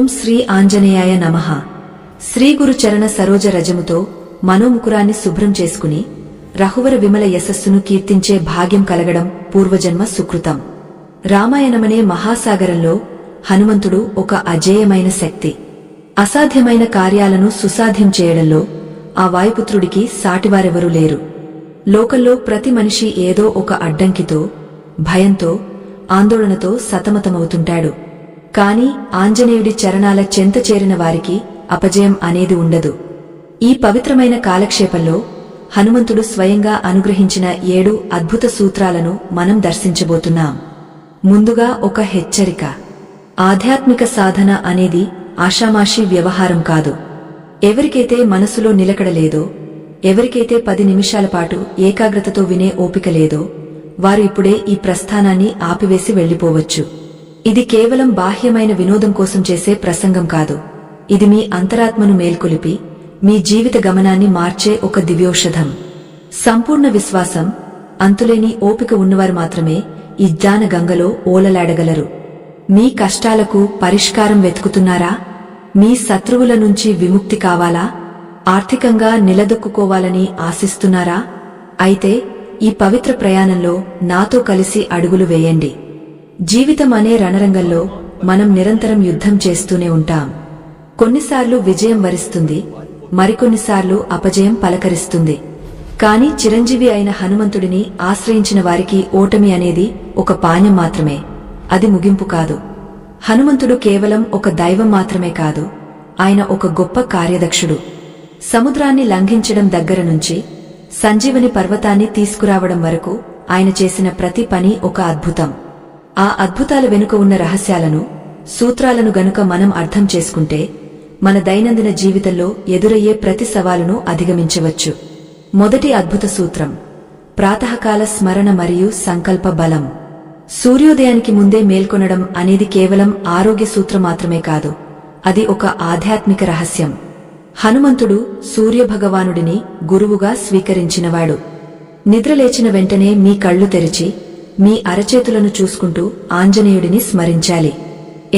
ఓం శ్రీ ఆంజనేయాయ నమః. శ్రీ గురు చరణ సరోజ రజముతో మనోముకురాన్ని శుభ్రం చేసుకుని రఘువర విమల యశస్సును కీర్తించే భాగ్యం కలగడం పూర్వజన్మ సుకృతం. రామాయణమనే మహాసాగరంలో హనుమంతుడు ఒక అజేయమైన శక్తి. అసాధ్యమైన కార్యాలను సుసాధ్యం చేయడంలో ఆ వాయుపుత్రుడికి సాటివారెవరూ లేరు. లోకంలో ప్రతి మనిషి ఏదో ఒక అడ్డంకితో, భయంతో, ఆందోళనతో సతమతమవుతుంటాడు. కాని ఆంజనేయుడి చరణాల చెంత చేరిన వారికి అపజయం అనేది ఉండదు. ఈ పవిత్రమైన కాలక్షేపంలో హనుమంతుడు స్వయంగా అనుగ్రహించిన 7 అద్భుత సూత్రాలను మనం దర్శించబోతున్నాం. ముందుగా ఒక హెచ్చరిక. ఆధ్యాత్మిక సాధన అనేది ఆషామాషీ వ్యవహారం కాదు. ఎవరికైతే మనసులో నిలకడలేదో, ఎవరికైతే 10 నిమిషాల పాటు ఏకాగ్రతతో వినే ఓపిక లేదో, వారు ఇప్పుడే ఈ ప్రస్థానాన్ని ఆపివేసి వెళ్లిపోవచ్చు. ఇది కేవలం బాహ్యమైన వినోదం కోసం చేసే ప్రసంగం కాదు. ఇది మీ అంతరాత్మను మేల్కొలిపి మీ జీవిత గమనాన్ని మార్చే ఒక దివ్యౌషధం. సంపూర్ణ విశ్వాసం, అంతులేని ఓపిక ఉన్నవారు మాత్రమే ఈ జ్ఞాన గంగలో ఓలలాడగలరు. మీ కష్టాలకు పరిష్కారం వెతుకుతున్నారా? మీ శత్రువుల నుంచి విముక్తి కావాలా? ఆర్థికంగా నిలదొక్కుకోవాలని ఆశిస్తున్నారా? అయితే ఈ పవిత్ర ప్రయాణంలో నాతో కలిసి అడుగులు వేయండి. జీవితం అనే రణరంగంలో మనం నిరంతరం యుద్ధం చేస్తూనే ఉంటాం. కొన్నిసార్లు విజయం వరిస్తుంది, మరికొన్నిసార్లు అపజయం పలకరిస్తుంది. కాని చిరంజీవి అయిన హనుమంతుడిని ఆశ్రయించిన వారికి ఓటమి అనేది ఒక పాణ్యం మాత్రమే, అది ముగింపు కాదు. హనుమంతుడు కేవలం ఒక దైవం మాత్రమే కాదు, ఆయన ఒక గొప్ప కార్యదక్షుడు. సముద్రాన్ని లంఘించడం దగ్గర నుంచి సంజీవని పర్వతాన్ని తీసుకురావడం వరకు ఆయన చేసిన ప్రతి పని ఒక అద్భుతం. ఆ అద్భుతాల వెనుక ఉన్న రహస్యాలను, సూత్రాలను గనుక మనం అర్థం చేసుకుంటే మన దైనందిన జీవితంలో ఎదురయ్యే ప్రతి సవాలును అధిగమించవచ్చు. మొదటి అద్భుత సూత్రం: ప్రాతకాల స్మరణ మరియు సంకల్ప బలం. సూర్యోదయానికి ముందే మేల్కొనడం అనేది కేవలం ఆరోగ్య సూత్రం మాత్రమే కాదు, అది ఒక ఆధ్యాత్మిక రహస్యం. హనుమంతుడు సూర్యభగవానుడిని గురువుగా స్వీకరించినవాడు. నిద్రలేచిన వెంటనే మీ కళ్ళు తెరిచి మీ అరచేతులను చూసుకుంటూ ఆంజనేయుడిని స్మరించాలి.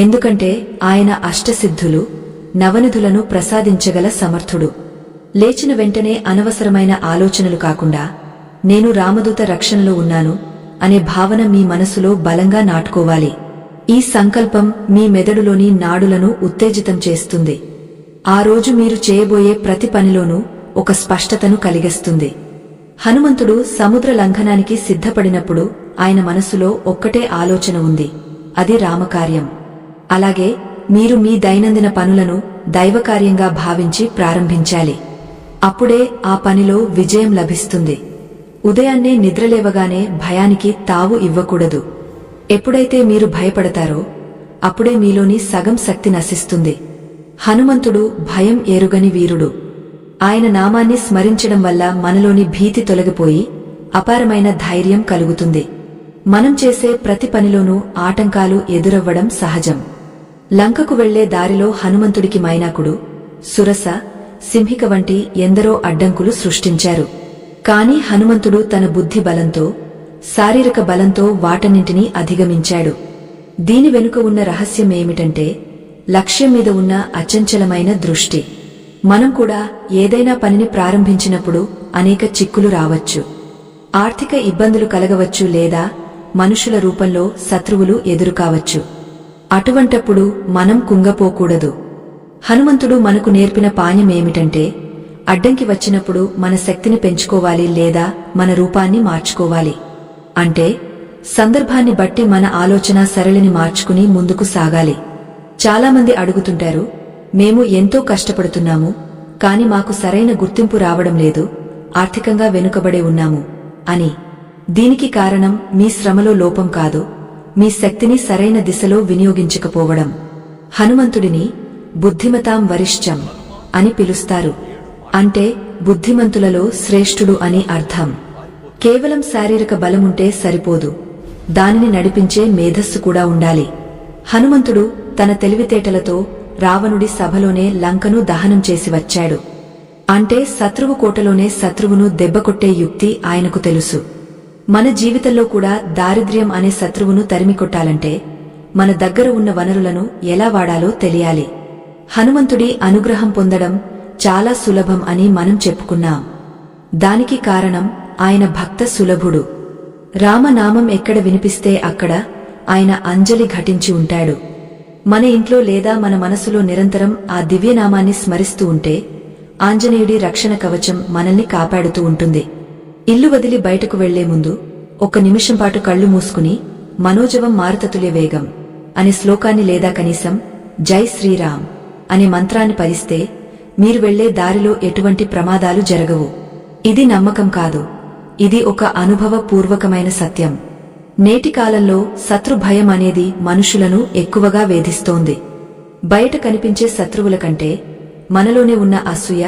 ఎందుకంటే ఆయన అష్టసిద్ధులు, నవనిధులను ప్రసాదించగల సమర్థుడు. లేచిన వెంటనే అనవసరమైన ఆలోచనలు కాకుండా నేను రామదూత రక్షణలో ఉన్నాను అనే భావన మీ మనసులో బలంగా నాటుకోవాలి. ఈ సంకల్పం మీ మెదడులోని నాడులను ఉత్తేజితం చేస్తుంది. ఆ రోజు మీరు చేయబోయే ప్రతి పనిలోనూ ఒక స్పష్టతను కలిగిస్తుంది. హనుమంతుడు సముద్ర లంఘనానికి సిద్ధపడినప్పుడు ఆయన మనసులో ఒక్కటే ఆలోచన ఉంది, అది రామకార్యం. అలాగే మీరు మీ దైనందిన పనులను దైవకార్యంగా భావించి ప్రారంభించాలి. అప్పుడే ఆ పనిలో విజయం లభిస్తుంది. ఉదయాన్నే నిద్రలేవగానే భయానికి తావు ఇవ్వకూడదు. ఎప్పుడైతే మీరు భయపడతారో అప్పుడే మీలోని సగం శక్తి నశిస్తుంది. హనుమంతుడు భయం ఎరుగని వీరుడు. ఆయన నామాన్ని స్మరించడం వల్ల మనలోని భీతి తొలగిపోయి అపారమైన ధైర్యం కలుగుతుంది. మనం చేసే ప్రతి పనిలోనూ ఆటంకాలు ఎదురవ్వడం సహజం. లంకకు వెళ్లే దారిలో హనుమంతుడికి మైనాకుడు, సురస, సింహిక వంటి ఎందరో అడ్డంకులు సృష్టించారు. కాని హనుమంతుడు తన బుద్ధి బలంతో, శారీరక బలంతో వాటన్నింటినీ అధిగమించాడు. దీని వెనుక ఉన్న రహస్యమేమిటంటే లక్ష్యం మీద ఉన్న అచంచలమైన దృష్టి. మనం కూడా ఏదైనా పనిని ప్రారంభించినప్పుడు అనేక చిక్కులు రావచ్చు, ఆర్థిక ఇబ్బందులు కలగవచ్చు, లేదా మనుషుల రూపంలో శత్రువులు ఎదురుకావచ్చు. అటువంటప్పుడు మనం కుంగపోకూడదు. హనుమంతుడు మనకు నేర్పిన పాణ్యమేమిటంటే అడ్డంకి వచ్చినప్పుడు మన శక్తిని పెంచుకోవాలి, లేదా మన రూపాన్ని మార్చుకోవాలి. అంటే సందర్భాన్ని బట్టి మన ఆలోచన సరళిని మార్చుకుని ముందుకు సాగాలి. చాలామంది అడుగుతుంటారు, మేము ఎంతో కష్టపడుతున్నాము, కాని మాకు సరైన గుర్తింపు రావడం లేదు, ఆర్థికంగా వెనుకబడే ఉన్నాము అని. దీనికి కారణం మీ శ్రమలో లోపం కాదు, మీ శక్తిని సరైన దిశలో వినియోగించకపోవడం. హనుమంతుడిని బుద్ధిమతాం వరిష్ఠం అని పిలుస్తారు. అంటే బుద్ధిమంతులలో శ్రేష్ఠుడు అని అర్థం. కేవలం శారీరక బలముంటే సరిపోదు, దానిని నడిపించే మేధస్సు కూడా ఉండాలి. హనుమంతుడు తన తెలివితేటలతో రావణుడి సభలోనే లంకను దహనం చేసి వచ్చాడు. అంటే శత్రువు కోటలోనే శత్రువును దెబ్బకొట్టే యుక్తి ఆయనకు తెలుసు. మన జీవితంలో కూడా దారిద్ర్యం అనే శత్రువును తరిమికొట్టాలంటే మన దగ్గర ఉన్న వనరులను ఎలా వాడాలో తెలియాలి. హనుమంతుడి అనుగ్రహం పొందడం చాలా సులభం అని మనం చెప్పుకున్నాం. దానికి కారణం ఆయన భక్త సులభుడు. రామనామం ఎక్కడ వినిపిస్తే అక్కడ ఆయన అంజలి ఘటించి ఉంటాడు. మన ఇంట్లో లేదా మన మనసులో నిరంతరం ఆ దివ్యనామాన్ని స్మరిస్తూ ఉంటే ఆంజనేయుడి రక్షణ కవచం మనల్ని కాపాడుతూ ఉంటుంది. ఇల్లు వదిలి బయటకు వెళ్లే ముందు ఒక్క నిమిషం పాటు కళ్ళు మూసుకుని మనోజవం మారుతతుల్య వేగం అనే శ్లోకాన్ని లేదా కనీసం జై శ్రీరామ్ అనే మంత్రాన్ని పఠిస్తే మీరు వెళ్లే దారిలో ఎటువంటి ప్రమాదాలు జరగవు. ఇది నమ్మకం కాదు, ఇది ఒక అనుభవపూర్వకమైన సత్యం. నేటి కాలంలో శత్రు భయం అనేది మనుషులను ఎక్కువగా వేధిస్తోంది. బయట కనిపించే శత్రువుల కంటే మనలోనే ఉన్న అసూయ,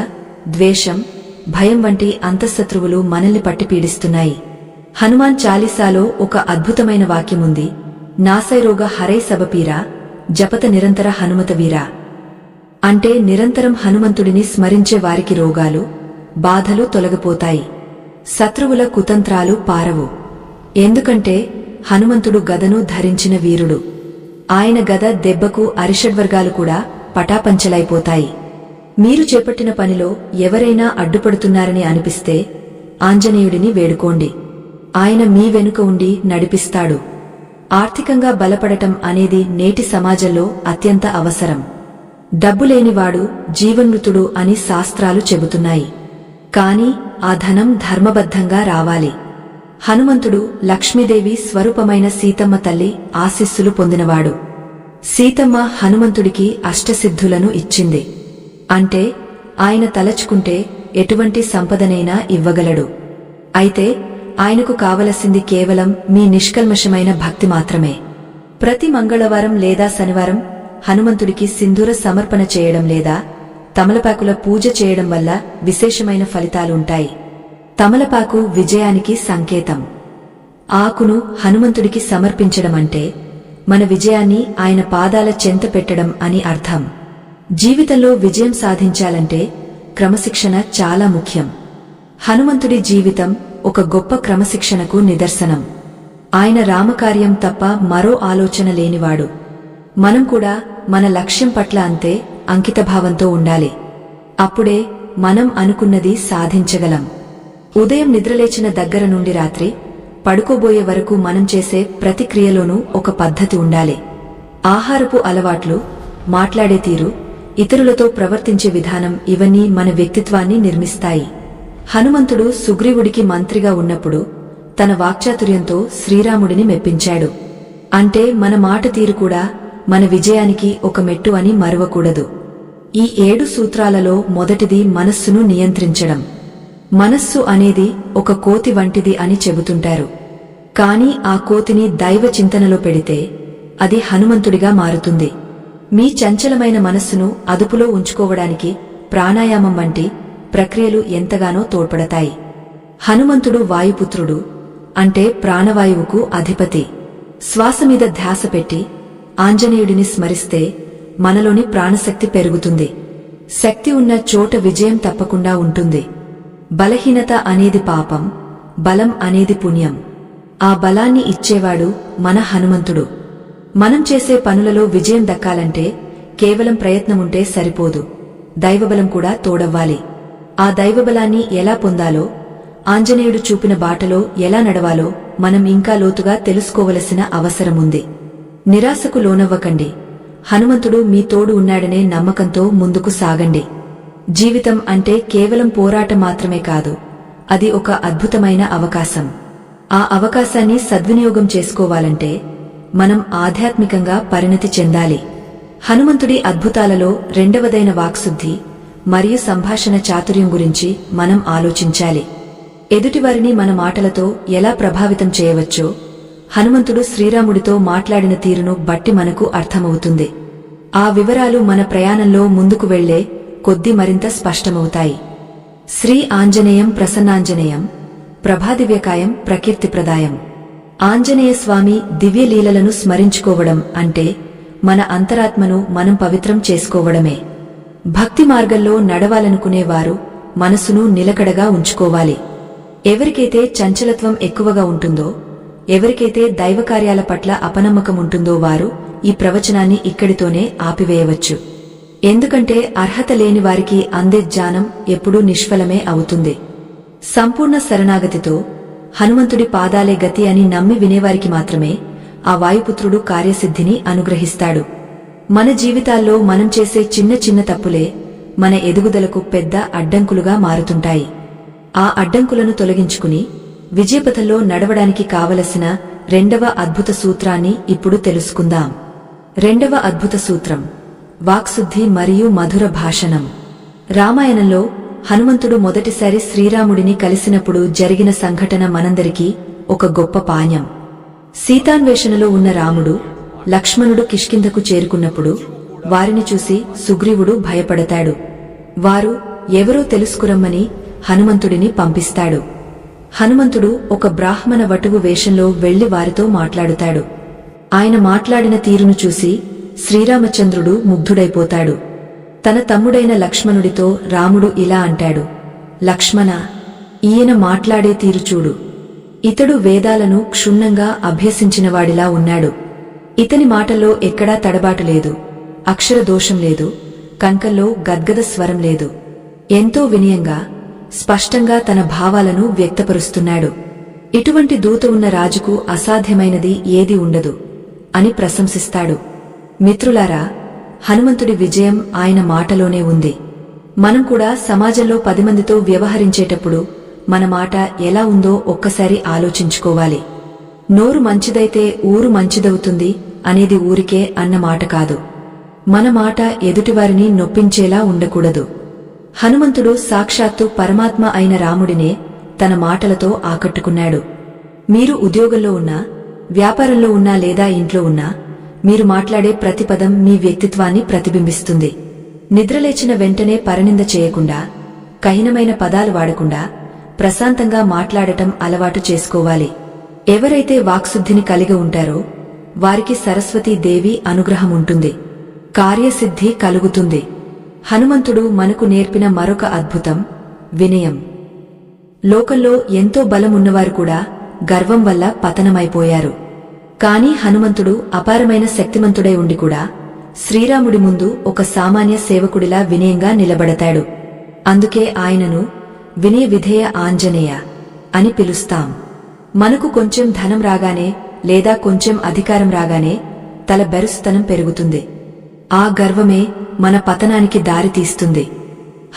ద్వేషం, భయం వంటి అంతఃశత్రువులు మనల్ని పట్టి పీడిస్తున్నాయి. హనుమాన్ చాలీసాలో ఒక అద్భుతమైన వాక్యముంది, నాసైరోగ హరై సబపీరా జపత నిరంతర హనుమత వీరా. అంటే నిరంతరం హనుమంతుడిని స్మరించే వారికి రోగాలు, బాధలు తొలగిపోతాయి, శత్రువుల కుతంత్రాలు పారవు. ఎందుకంటే హనుమంతుడు గదను ధరించిన వీరుడు. ఆయన గద దెబ్బకు అరిషడ్వర్గాలు కూడా పటాపంచలైపోతాయి. మీరు చేపట్టిన పనిలో ఎవరైనా అడ్డుపడుతున్నారని అనిపిస్తే ఆంజనేయుడిని వేడుకోండి. ఆయన మీ వెనుక ఉండి నడిపిస్తాడు. ఆర్థికంగా బలపడటం అనేది నేటి సమాజంలో అత్యంత అవసరం. డబ్బులేనివాడు జీవన్మృతుడు అని శాస్త్రాలు చెబుతున్నాయి. కాని ఆ ధనం ధర్మబద్ధంగా రావాలి. హనుమంతుడు లక్ష్మీదేవి స్వరూపమైన సీతమ్మ తల్లి ఆశీస్సులు పొందినవాడు. సీతమ్మ హనుమంతుడికి అష్టసిద్ధులను ఇచ్చింది. అంటే ఆయన తలచుకుంటే ఎటువంటి సంపదనైనా ఇవ్వగలడు. అయితే ఆయనకు కావలసింది కేవలం మీ నిష్కల్మషమైన భక్తి మాత్రమే. ప్రతి మంగళవారం లేదా శనివారం హనుమంతుడికి సింధూర సమర్పణ చేయడం లేదా తమలపాకుల పూజ చేయడం వల్ల విశేషమైన ఫలితాలుంటాయి. తమలపాకు విజయానికి సంకేతం. ఆకును హనుమంతుడికి సమర్పించడమంటే మన విజయాన్ని ఆయన పాదాల చెంత పెట్టడం అని అర్థం. జీవితంలో విజయం సాధించాలంటే క్రమశిక్షణ చాలా ముఖ్యం. హనుమంతుడి జీవితం ఒక గొప్ప క్రమశిక్షణకు నిదర్శనం. ఆయన రామకార్యం తప్ప మరో ఆలోచన లేనివాడు. మనం కూడా మన లక్ష్యం పట్ల అంతే అంకితభావంతో ఉండాలి. అప్పుడే మనం అనుకున్నది సాధించగలం. ఉదయం నిద్రలేచిన దగ్గర నుండి రాత్రి పడుకోబోయే వరకు మనం చేసే ప్రతి క్రియలోనూ ఒక పద్ధతి ఉండాలి. ఆహారపు అలవాట్లు, మాట్లాడే తీరు, ఇతరులతో ప్రవర్తించే విధానం ఇవన్నీ మన వ్యక్తిత్వాన్ని నిర్మిస్తాయి. హనుమంతుడు సుగ్రీవుడికి మంత్రిగా ఉన్నప్పుడు తన వాక్చాతుర్యంతో శ్రీరాముడిని మెప్పించాడు. అంటే మన మాట తీరు కూడా మన విజయానికి ఒక మెట్టు అని మరువకూడదు. ఈ 7 సూత్రాలలో మొదటిది మనస్సును నియంత్రించడం. మనస్సు అనేది ఒక కోతి వంటిది అని చెబుతుంటారు. కాని ఆ కోతిని దైవ చింతనలో పెడితే అది హనుమంతుడిగా మారుతుంది. మీ చంచలమైన మనస్సును అదుపులో ఉంచుకోవడానికి ప్రాణాయామం వంటి ప్రక్రియలు ఎంతగానో తోడ్పడతాయి. హనుమంతుడు వాయుపుత్రుడు, అంటే ప్రాణవాయువుకు అధిపతి. శ్వాసమీద ధ్యాస పెట్టి ఆంజనేయుడిని స్మరిస్తే మనలోని ప్రాణశక్తి పెరుగుతుంది. శక్తి ఉన్న చోట విజయం తప్పకుండా ఉంటుంది. బలహీనత అనేది పాపం, బలం అనేది పుణ్యం. ఆ బలాన్ని ఇచ్చేవాడు మన హనుమంతుడు. మనం చేసే పనులలో విజయం దక్కాలంటే కేవలం ప్రయత్నముంటే సరిపోదు, దైవబలం కూడా తోడవ్వాలి. ఆ దైవబలాన్ని ఎలా పొందాలో, ఆంజనేయుడు చూపిన బాటలో ఎలా నడవాలో మనం ఇంకా లోతుగా తెలుసుకోవలసిన అవసరముంది. నిరాశకు లోనవ్వకండి. హనుమంతుడు మీ తోడు ఉన్నాడనే నమ్మకంతో ముందుకు సాగండి. జీవితం అంటే కేవలం పోరాటం మాత్రమే కాదు, అది ఒక అద్భుతమైన అవకాశం. ఆ అవకాశాన్ని సద్వినియోగం చేసుకోవాలంటే మనం ఆధ్యాత్మికంగా పరిణతి చెందాలి. హనుమంతుడి అద్భుతాలలో రెండవదైన వాక్శుద్ధి మరియు సంభాషణ చాతుర్యం గురించి మనం ఆలోచించాలి. ఎదుటివారిని మన మాటలతో ఎలా ప్రభావితం చేయవచ్చో హనుమంతుడు శ్రీరాముడితో మాట్లాడిన తీరును బట్టి మనకు అర్థమవుతుంది. ఆ వివరాలు మన ప్రయాణంలో ముందుకు వెళ్లే కొద్దీ మరింత స్పష్టమవుతాయి. శ్రీ ఆంజనేయం ప్రసన్నాంజనేయం ప్రభాదివ్యకాయం ప్రకీర్తిప్రదాయం. ఆంజనేయ స్వామి దివ్యలీలలను స్మరించుకోవడం అంటే మన అంతరాత్మను మనం పవిత్రం చేసుకోవడమే. భక్తి మార్గంలో నడవాలనుకునేవారు మనసును నిలకడగా ఉంచుకోవాలి. ఎవరికైతే చంచలత్వం ఎక్కువగా ఉంటుందో, ఎవరికైతే దైవకార్యాల పట్ల అపనమ్మకం ఉంటుందో వారు ఈ ప్రవచనాన్ని ఇక్కడితోనే ఆపివేయవచ్చు. ఎందుకంటే అర్హత లేని వారికి అందే జ్ఞానం ఎప్పుడూ నిష్ఫలమే అవుతుంది. సంపూర్ణ శరణాగతితో హనుమంతుడి పాదాలే గతి అని నమ్మి వినేవారికి మాత్రమే ఆ వాయుపుత్రుడు కార్యసిద్ధిని అనుగ్రహిస్తాడు. మన జీవితాల్లో మనం చేసే చిన్న చిన్న తప్పులే మన ఎదుగుదలకు పెద్ద అడ్డంకులుగా మారుతుంటాయి. ఆ అడ్డంకులను తొలగించుకుని విజయపథంలో నడవడానికి కావలసిన రెండవ అద్భుత సూత్రాన్ని ఇప్పుడు తెలుసుకుందాం. రెండవ అద్భుత సూత్రం వాక్శుద్ధి మరియు మధుర భాషణం. రామాయణంలో హనుమంతుడు మొదటిసారి శ్రీరాముడిని కలిసినప్పుడు జరిగిన సంఘటన మనందరికీ ఒక గొప్ప పాఠం. సీతాన్వేషణలో ఉన్న రాముడు, లక్ష్మణుడు కిష్కింధకు చేరుకున్నప్పుడు వారిని చూసి సుగ్రీవుడు భయపడతాడు. వారు ఎవరో తెలుసుకురమ్మని హనుమంతుడిని పంపిస్తాడు. హనుమంతుడు ఒక బ్రాహ్మణ వటువు వేషంలో వెళ్లి వారితో మాట్లాడుతాడు. ఆయన మాట్లాడిన తీరును చూసి శ్రీరామచంద్రుడు ముగ్ధుడైపోతాడు. తన తమ్ముడైన లక్ష్మణుడితో రాముడు ఇలా అంటాడు, లక్ష్మణా, ఈయన మాట్లాడే తీరు చూడు. ఇతడు వేదాలను క్షుణ్ణంగా అభ్యసించినవాడిలా ఉన్నాడు. ఇతని మాటల్లో ఎక్కడా తడబాటు లేదు, అక్షర దోషం లేదు, కంకల్లో గద్గద స్వరం లేదు. ఎంతో వినయంగా స్పష్టంగా తన భావాలను వ్యక్తపరుస్తున్నాడు. ఇటువంటి దూత ఉన్న రాజుకు అసాధ్యమైనది ఏది ఉండదు అని ప్రశంసిస్తాడు. మిత్రులారా, హనుమంతుడి విజయం ఆయన మాటలోనే ఉంది. మనం కూడా సమాజంలో 10 మందితో వ్యవహరించేటప్పుడు మన మాట ఎలా ఉందో ఒక్కసారి ఆలోచించుకోవాలి. నోరు మంచిదైతే ఊరు మంచిదవుతుంది అనేది ఊరికే అన్న మాట కాదు. మన మాట ఎదుటివారిని నొప్పించేలా ఉండకూడదు. హనుమంతుడు సాక్షాత్తు పరమాత్మ అయిన రాముడినే తన మాటలతో ఆకట్టుకున్నాడు. మీరు ఉద్యోగంలో ఉన్నా, వ్యాపారంలో ఉన్నా లేదా ఇంట్లో ఉన్నా మీరు మాట్లాడే ప్రతి పదం మీ వ్యక్తిత్వాన్ని ప్రతిబింబిస్తుంది. నిద్రలేచిన వెంటనే పరనింద చేయకుండా, కఠినమైన పదాలు వాడకుండా ప్రశాంతంగా మాట్లాడటం అలవాటు చేసుకోవాలి. ఎవరైతే వాక్శుద్ధిని కలిగి ఉంటారో వారికి సరస్వతీదేవి అనుగ్రహం ఉంటుంది, కార్యసిద్ధి కలుగుతుంది. హనుమంతుడు మనకు నేర్పిన మరొక అద్భుతం వినయం. లోకంలో ఎంతో బలమున్నవారు కూడా గర్వం వల్ల పతనమైపోయారు. కాని హనుమంతుడు అపారమైన శక్తిమంతుడై ఉండి కూడా శ్రీరాముడి ముందు ఒక సామాన్య సేవకుడిలా వినయంగా నిలబడతాడు. అందుకే ఆయనను వినయ విధేయ ఆంజనేయ అని పిలుస్తాం. మనకు కొంచెం ధనం రాగానే లేదా కొంచెం అధికారం రాగానే తల బెరుసుతనం పెరుగుతుంది. ఆ గర్వమే మన పతనానికి దారి తీస్తుంది.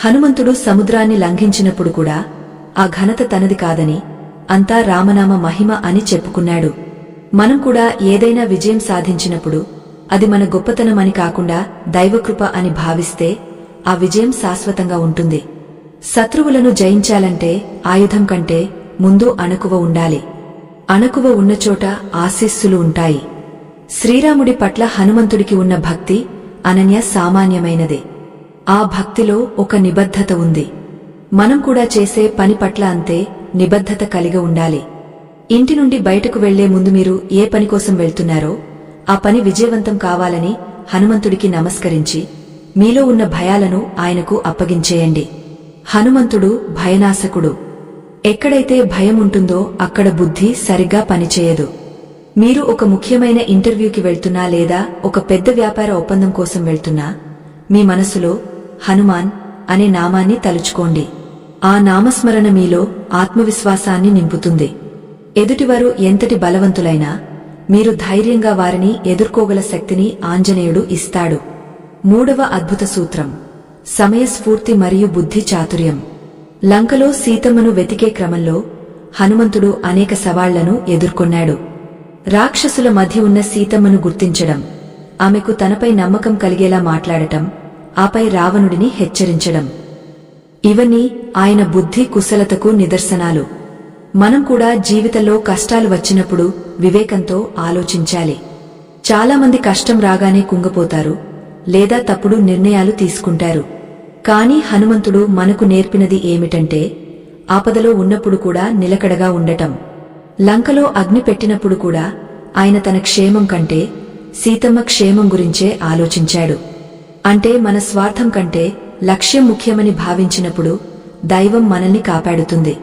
హనుమంతుడు సముద్రాన్ని లంఘించినప్పుడు కూడా ఆ ఘనత తనది కాదని, అంతా రామనామ మహిమ అని చెప్పుకున్నాడు. మనం కూడా ఏదైనా విజయం సాధించినప్పుడు అది మన గొప్పతనమని కాకుండా దైవకృప అని భావిస్తే ఆ విజయం శాశ్వతంగా ఉంటుంది. శత్రువులను జయించాలంటే ఆయుధం కంటే ముందు అణకువ ఉండాలి. అణకువ ఉన్నచోట ఆశీస్సులు ఉంటాయి. శ్రీరాముడి పట్ల హనుమంతుడికి ఉన్న భక్తి అనన్య సామాన్యమైనదే. ఆ భక్తిలో ఒక నిబద్ధత ఉంది. మనం కూడా చేసే పని పట్ల అంతే నిబద్ధత కలిగి ఉండాలి. ఇంటి నుండి బయటకు వెళ్లే ముందు మీరు ఏ పని కోసం వెళ్తున్నారో ఆ పని విజయవంతం కావాలని హనుమంతుడికి నమస్కరించి మీలో ఉన్న భయాలను ఆయనకు అప్పగించేయండి. హనుమంతుడు భయనాశకుడు. ఎక్కడైతే భయం ఉంటుందో అక్కడ బుద్ధి సరిగ్గా పనిచేయదు. మీరు ఒక ముఖ్యమైన ఇంటర్వ్యూకి వెళ్తున్నా లేదా ఒక పెద్ద వ్యాపార ఒప్పందం కోసం వెళ్తున్నా మీ మనసులో హనుమాన్ అనే నామాన్ని తలుచుకోండి. ఆ నామస్మరణ మీలో ఆత్మవిశ్వాసాన్ని నింపుతుంది. ఎదుటివారు ఎంతటి బలవంతులైనా మీరు ధైర్యంగా వారిని ఎదుర్కోగల శక్తిని ఆంజనేయుడు ఇస్తాడు. మూడవ అద్భుత సూత్రం సమయస్ఫూర్తి మరియు బుద్ధి చాతుర్యం. లంకలో సీతమ్మను వెతికే క్రమంలో హనుమంతుడు అనేక సవాళ్లను ఎదుర్కొన్నాడు. రాక్షసుల మధ్య ఉన్న సీతమ్మను గుర్తించడం, ఆమెకు తనపై నమ్మకం కలిగేలా మాట్లాడటం, ఆపై రావణుడిని హెచ్చరించడం, ఇవన్నీ ఆయన బుద్ధి కుశలతకు నిదర్శనాలు. మనం కూడా జీవితంలో కష్టాలు వచ్చినప్పుడు వివేకంతో ఆలోచించాలి. చాలామంది కష్టం రాగానే కుంగిపోతారు లేదా తప్పుడు నిర్ణయాలు తీసుకుంటారు. కాని హనుమంతుడు మనకు నేర్పినది ఏమిటంటే ఆపదలో ఉన్నప్పుడు కూడా నిలకడగా ఉండటం. లంకలో అగ్ని పెట్టినప్పుడు కూడా ఆయన తన క్షేమం కంటే సీతమ్మ క్షేమం గురించే ఆలోచించాడు. అంటే మన స్వార్థం కంటే లక్ష్యం ముఖ్యమని భావించినప్పుడు దైవం మనల్ని కాపాడుతుంది.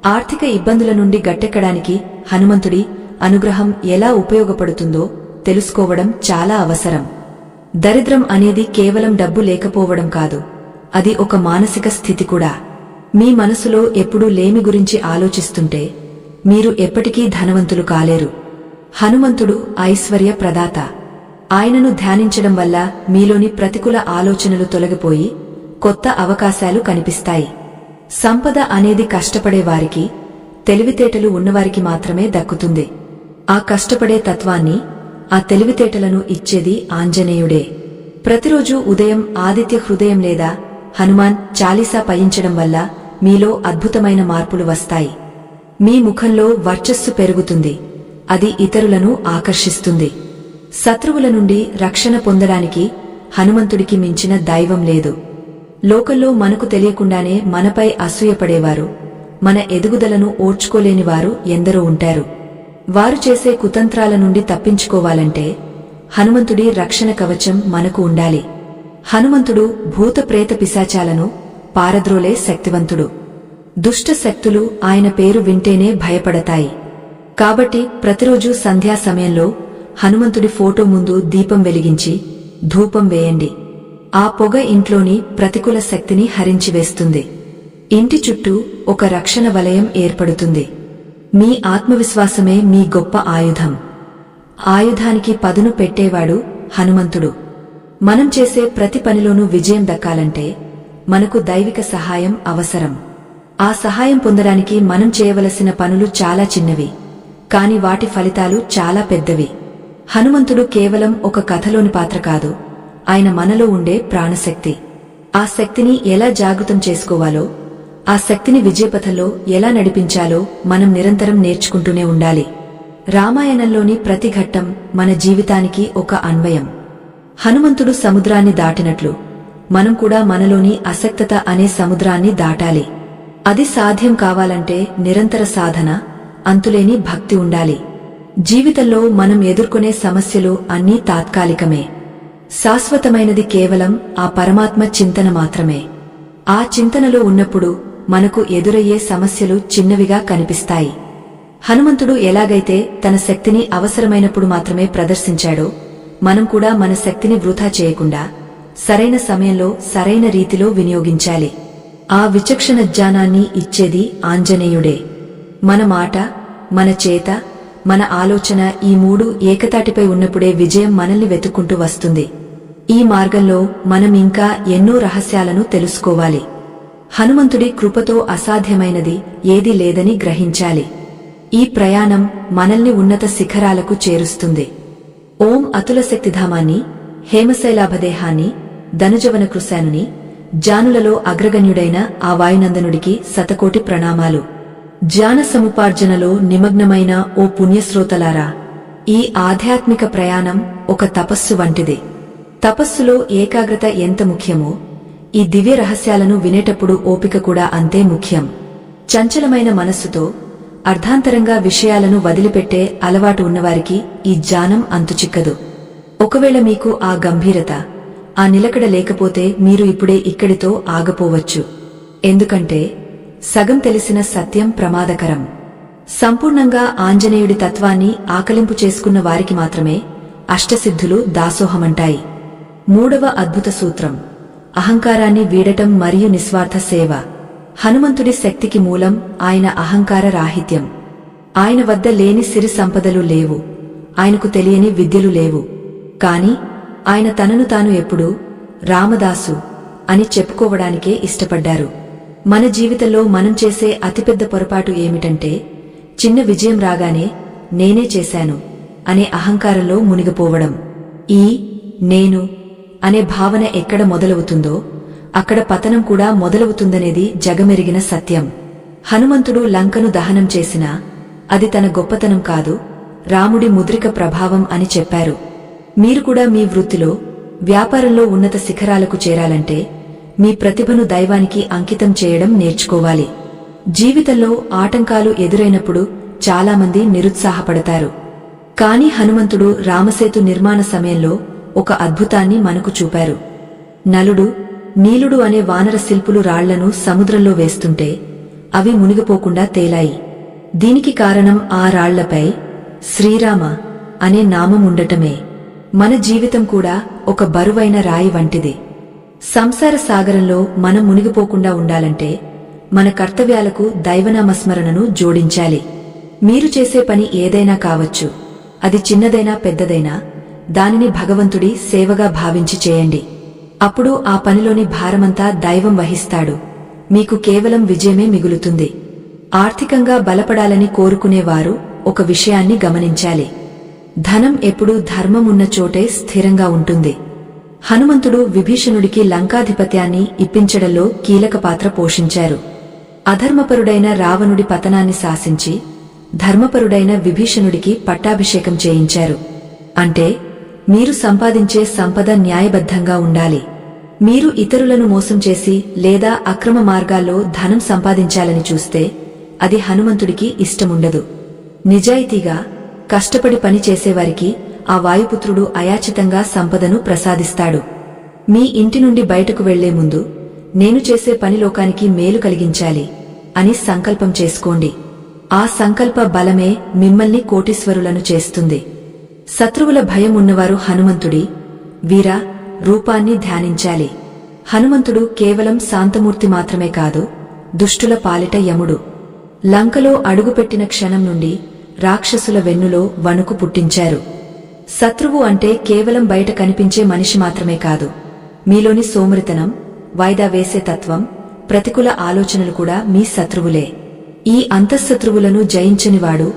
ఆర్థిక ఇబ్బందుల నుండి గట్టెక్కడానికి హనుమంతుడి అనుగ్రహం ఎలా ఉపయోగపడుతుందో తెలుసుకోవడం చాలా అవసరం. దరిద్రం అనేది కేవలం డబ్బు లేకపోవడం కాదు, అది ఒక మానసిక స్థితి కూడా. మీ మనసులో ఎప్పుడూ లేమి గురించి ఆలోచిస్తుంటే మీరు ఎప్పటికీ ధనవంతులు కాలేరు. హనుమంతుడు ఐశ్వర్య ప్రదాత. ఆయనను ధ్యానించడం వల్ల మీలోని ప్రతికూల ఆలోచనలు తొలగిపోయి కొత్త అవకాశాలు కనిపిస్తాయి. సంపద అనేది కష్టపడేవారికి, తెలివితేటలు ఉన్నవారికి మాత్రమే దక్కుతుంది. ఆ కష్టపడే తత్వాన్ని, ఆ తెలివితేటలను ఇచ్చేది ఆంజనేయుడే. ప్రతిరోజూ ఉదయం ఆదిత్య హృదయం లేదా హనుమాన్ చాలీసా పయించడం వల్ల మీలో అద్భుతమైన మార్పులు వస్తాయి. మీ ముఖంలో వర్చస్సు పెరుగుతుంది, అది ఇతరులను ఆకర్షిస్తుంది. శత్రువుల నుండి రక్షణ పొందడానికి హనుమంతుడికి మించిన దైవం లేదు. లోకంలో మనకు తెలియకుండానే మనపై అసూయపడేవారు, మన ఎదుగుదలను ఓర్చుకోలేనివారు ఎందరో ఉంటారు. వారు చేసే కుతంత్రాల నుండి తప్పించుకోవాలంటే హనుమంతుడి రక్షణ కవచం మనకు ఉండాలి. హనుమంతుడు భూత ప్రేత పిశాచాలను పారద్రోలే శక్తివంతుడు. దుష్ట శక్తులు ఆయన పేరు వింటేనే భయపడతాయి. కాబట్టి ప్రతిరోజూ సంధ్యా సమయంలో హనుమంతుడి ఫోటో ముందు దీపం వెలిగించి ధూపం వేయండి. ఆ పొగ ఇంట్లోని ప్రతికూల శక్తిని హరించివేస్తుంది. ఇంటి చుట్టూ ఒక రక్షణ వలయం ఏర్పడుతుంది. మీ ఆత్మవిశ్వాసమే మీ గొప్ప ఆయుధం. ఆయుధానికి పదును పెట్టేవాడు హనుమంతుడు. మనం చేసే ప్రతి పనిలోనూ విజయం దక్కాలంటే మనకు దైవిక సహాయం అవసరం. ఆ సహాయం పొందడానికి మనం చేయవలసిన పనులు చాలా చిన్నవి, కాని వాటి ఫలితాలు చాలా పెద్దవి. హనుమంతుడు కేవలం ఒక కథలోని పాత్ర కాదు, ఆయన మనలో ఉండే ప్రాణశక్తి. ఆ శక్తిని ఎలా జాగృతం చేసుకోవాలో, ఆ శక్తిని విజయపథంలో ఎలా నడిపించాలో మనం నిరంతరం నేర్చుకుంటూనే ఉండాలి. రామాయణంలోని ప్రతి ఘట్టం మన జీవితానికి ఒక అన్వయం. హనుమంతుడు సముద్రాన్ని దాటినట్లు మనం కూడా మనలోని అసక్తత అనే సముద్రాన్ని దాటాలి. అది సాధ్యం కావాలంటే నిరంతర సాధన, అంతులేని భక్తి ఉండాలి. జీవితంలో మనం ఎదుర్కొనే సమస్యలు అన్నీ తాత్కాలికమే. శాశ్వతమైనది కేవలం ఆ పరమాత్మ చింతన మాత్రమే. ఆ చింతనలో ఉన్నప్పుడు మనకు ఎదురయ్యే సమస్యలు చిన్నవిగా కనిపిస్తాయి. హనుమంతుడు ఎలాగైతే తన శక్తిని అవసరమైనప్పుడు మాత్రమే ప్రదర్శించాడో, మనం కూడా మన శక్తిని వృథా చేయకుండా సరైన సమయంలో సరైన రీతిలో వినియోగించాలి. ఆ విచక్షణ జ్ఞానాన్ని ఇచ్చేది ఆంజనేయుడే. మన మాట, మన చేత, మన ఆలోచన ఈ మూడు ఏకతాటిపై ఉన్నప్పుడే విజయం మనల్ని వెతుక్కుంటూ వస్తుంది. ఈ మార్గంలో మనం ఇంకా ఎన్నో రహస్యాలను తెలుసుకోవాలి. హనుమంతుడి కృపతో అసాధ్యమైనది ఏదీ లేదని గ్రహించాలి. ఈ ప్రయాణం మనల్ని ఉన్నత శిఖరాలకు చేరుస్తుంది. ఓం అతులశక్తిధామాన్ని, హేమశైలాభదేహాన్ని, ధనుజవన కృశానుని, జానులలో అగ్రగణ్యుడైన ఆ వాయునందనుడికి శతకోటి ప్రణామాలు. జ్ఞాన సముపార్జనలో నిమగ్నమైన ఓ పుణ్యశ్రోతలారా, ఈ ఆధ్యాత్మిక ప్రయాణం ఒక తపస్సు వంటిది. తపస్సులో ఏకాగ్రత ఎంత ముఖ్యమో, ఈ దివ్య రహస్యాలను వినేటప్పుడు ఓపిక కూడా అంతే ముఖ్యం. చంచలమైన మనస్సుతో అర్ధాంతరంగా విషయాలను వదిలిపెట్టే అలవాటు ఉన్నవారికి ఈ జ్ఞానం అంతుచిక్కదు. ఒకవేళ మీకు ఆ గంభీరత, ఆ నిలకడ లేకపోతే మీరు ఇప్పుడే ఇక్కడితో ఆగపోవచ్చు. ఎందుకంటే సగం తెలిసిన సత్యం ప్రమాదకరం. సంపూర్ణంగా ఆంజనేయుడి తత్వాన్ని ఆకలింపు చేసుకున్న వారికి మాత్రమే అష్టసిద్ధులు దాసోహమంటాయి. మూడవ అద్భుత సూత్రం, అహంకారాన్ని వీడటం మరియు నిస్వార్థ సేవ. హనుమంతుడి శక్తికి మూలం ఆయన అహంకార రాహిత్యం. ఆయన వద్ద లేని సిరి సంపదలు లేవు, ఆయనకు తెలియని విద్యలు లేవు. కాని ఆయన తనను తాను ఎప్పుడూ రామదాసు అని చెప్పుకోవడానికే ఇష్టపడ్డారు. మన జీవితంలో మనం చేసే అతిపెద్ద పొరపాటు ఏమిటంటే, చిన్న విజయం రాగానే నేనే చేశాను అనే అహంకారంలో మునిగిపోవడం. ఈ నేను అనే భావన ఎక్కడ మొదలవుతుందో అక్కడ పతనం కూడా మొదలవుతుందనేది జగమెరిగిన సత్యం. హనుమంతుడు లంకను దహనం చేసినా అది తన గొప్పతనం కాదు, రాముడి ముద్రిక ప్రభావం అని చెప్పారు. మీరు కూడా మీ వృత్తిలో, వ్యాపారంలో ఉన్నత శిఖరాలకు చేరాలంటే మీ ప్రతిభను దైవానికి అంకితం చేయడం నేర్చుకోవాలి. జీవితంలో ఆటంకాలు ఎదురైనప్పుడు చాలామంది నిరుత్సాహపడతారు. కాని హనుమంతుడు రామసేతు నిర్మాణ సమయంలో ఒక అద్భుతాన్ని మనకు చూపారు. నలుడు, నీలుడు అనే వానర శిల్పులు రాళ్లను సముద్రంలో వేస్తుంటే అవి మునిగిపోకుండా తేలాయి. దీనికి కారణం ఆ రాళ్లపై శ్రీరామ అనే నామం ఉండటమే. మన జీవితం కూడా ఒక బరువైన రాయి వంటిది. సంసార సాగరంలో మనం మునిగిపోకుండా ఉండాలంటే మన కర్తవ్యాలకు దైవనామస్మరణను జోడించాలి. మీరు చేసే పని ఏదైనా కావచ్చు, అది చిన్నదైనా పెద్దదైనా, దానిని భగవంతుడి సేవగా భావించి చేయండి. అప్పుడు ఆ పనిలోని భారమంతా దైవం వహిస్తాడు. మీకు కేవలం విజయమే మిగులుతుంది. ఆర్థికంగా బలపడాలని కోరుకునేవారు ఒక విషయాన్ని గమనించాలి. ధనం ఎప్పుడూ ధర్మం ఉన్న చోటే స్థిరంగా ఉంటుంది. హనుమంతుడు విభీషణుడికి లంకాధిపత్యాన్ని ఇప్పించడంలో కీలక పాత్ర పోషించారు. అధర్మపరుడైన రావణుడి పతనాన్ని శాసించి ధర్మపరుడైన విభీషణుడికి పట్టాభిషేకం చేయించారు. అంటే మీరు సంపాదించే సంపద న్యాయబద్ధంగా ఉండాలి. మీరు ఇతరులను మోసం చేసి లేదా అక్రమ మార్గాల్లో ధనం సంపాదించాలని చూస్తే అది హనుమంతుడికి ఇష్టముండదు. నిజాయితీగా కష్టపడి పని చేసేవారికి ఆ వాయుపుత్రుడు అయాచితంగా సంపదను ప్రసాదిస్తాడు. మీ ఇంటి నుండి బయటకు వెళ్లే ముందు నేను చేసే పని లోకానికి మేలు కలిగించాలి అని సంకల్పం చేసుకోండి. ఆ సంకల్ప బలమే మిమ్మల్ని కోటీశ్వరులను చేస్తుంది. శత్రువుల భయం ఉన్నవారు హనుమంతుడి వీర రూపాన్ని ధ్యానించాలి. హనుమంతుడు కేవలం శాంతమూర్తి మాత్రమే కాదు, దుష్టుల పాలిట యముడు. లంకలో అడుగుపెట్టిన క్షణం నుండి రాక్షసుల వెన్నులో వణుకు పుట్టించారు. శత్రువు అంటే కేవలం బయట కనిపించే మనిషి మాత్రమే కాదు, మీలోని సోమరితనం, వాయిదా వేసే తత్వం, ప్రతికూల ఆలోచనలు కూడా మీ శత్రువులే. ఈ అంతఃశత్రువులను జయించనివాడు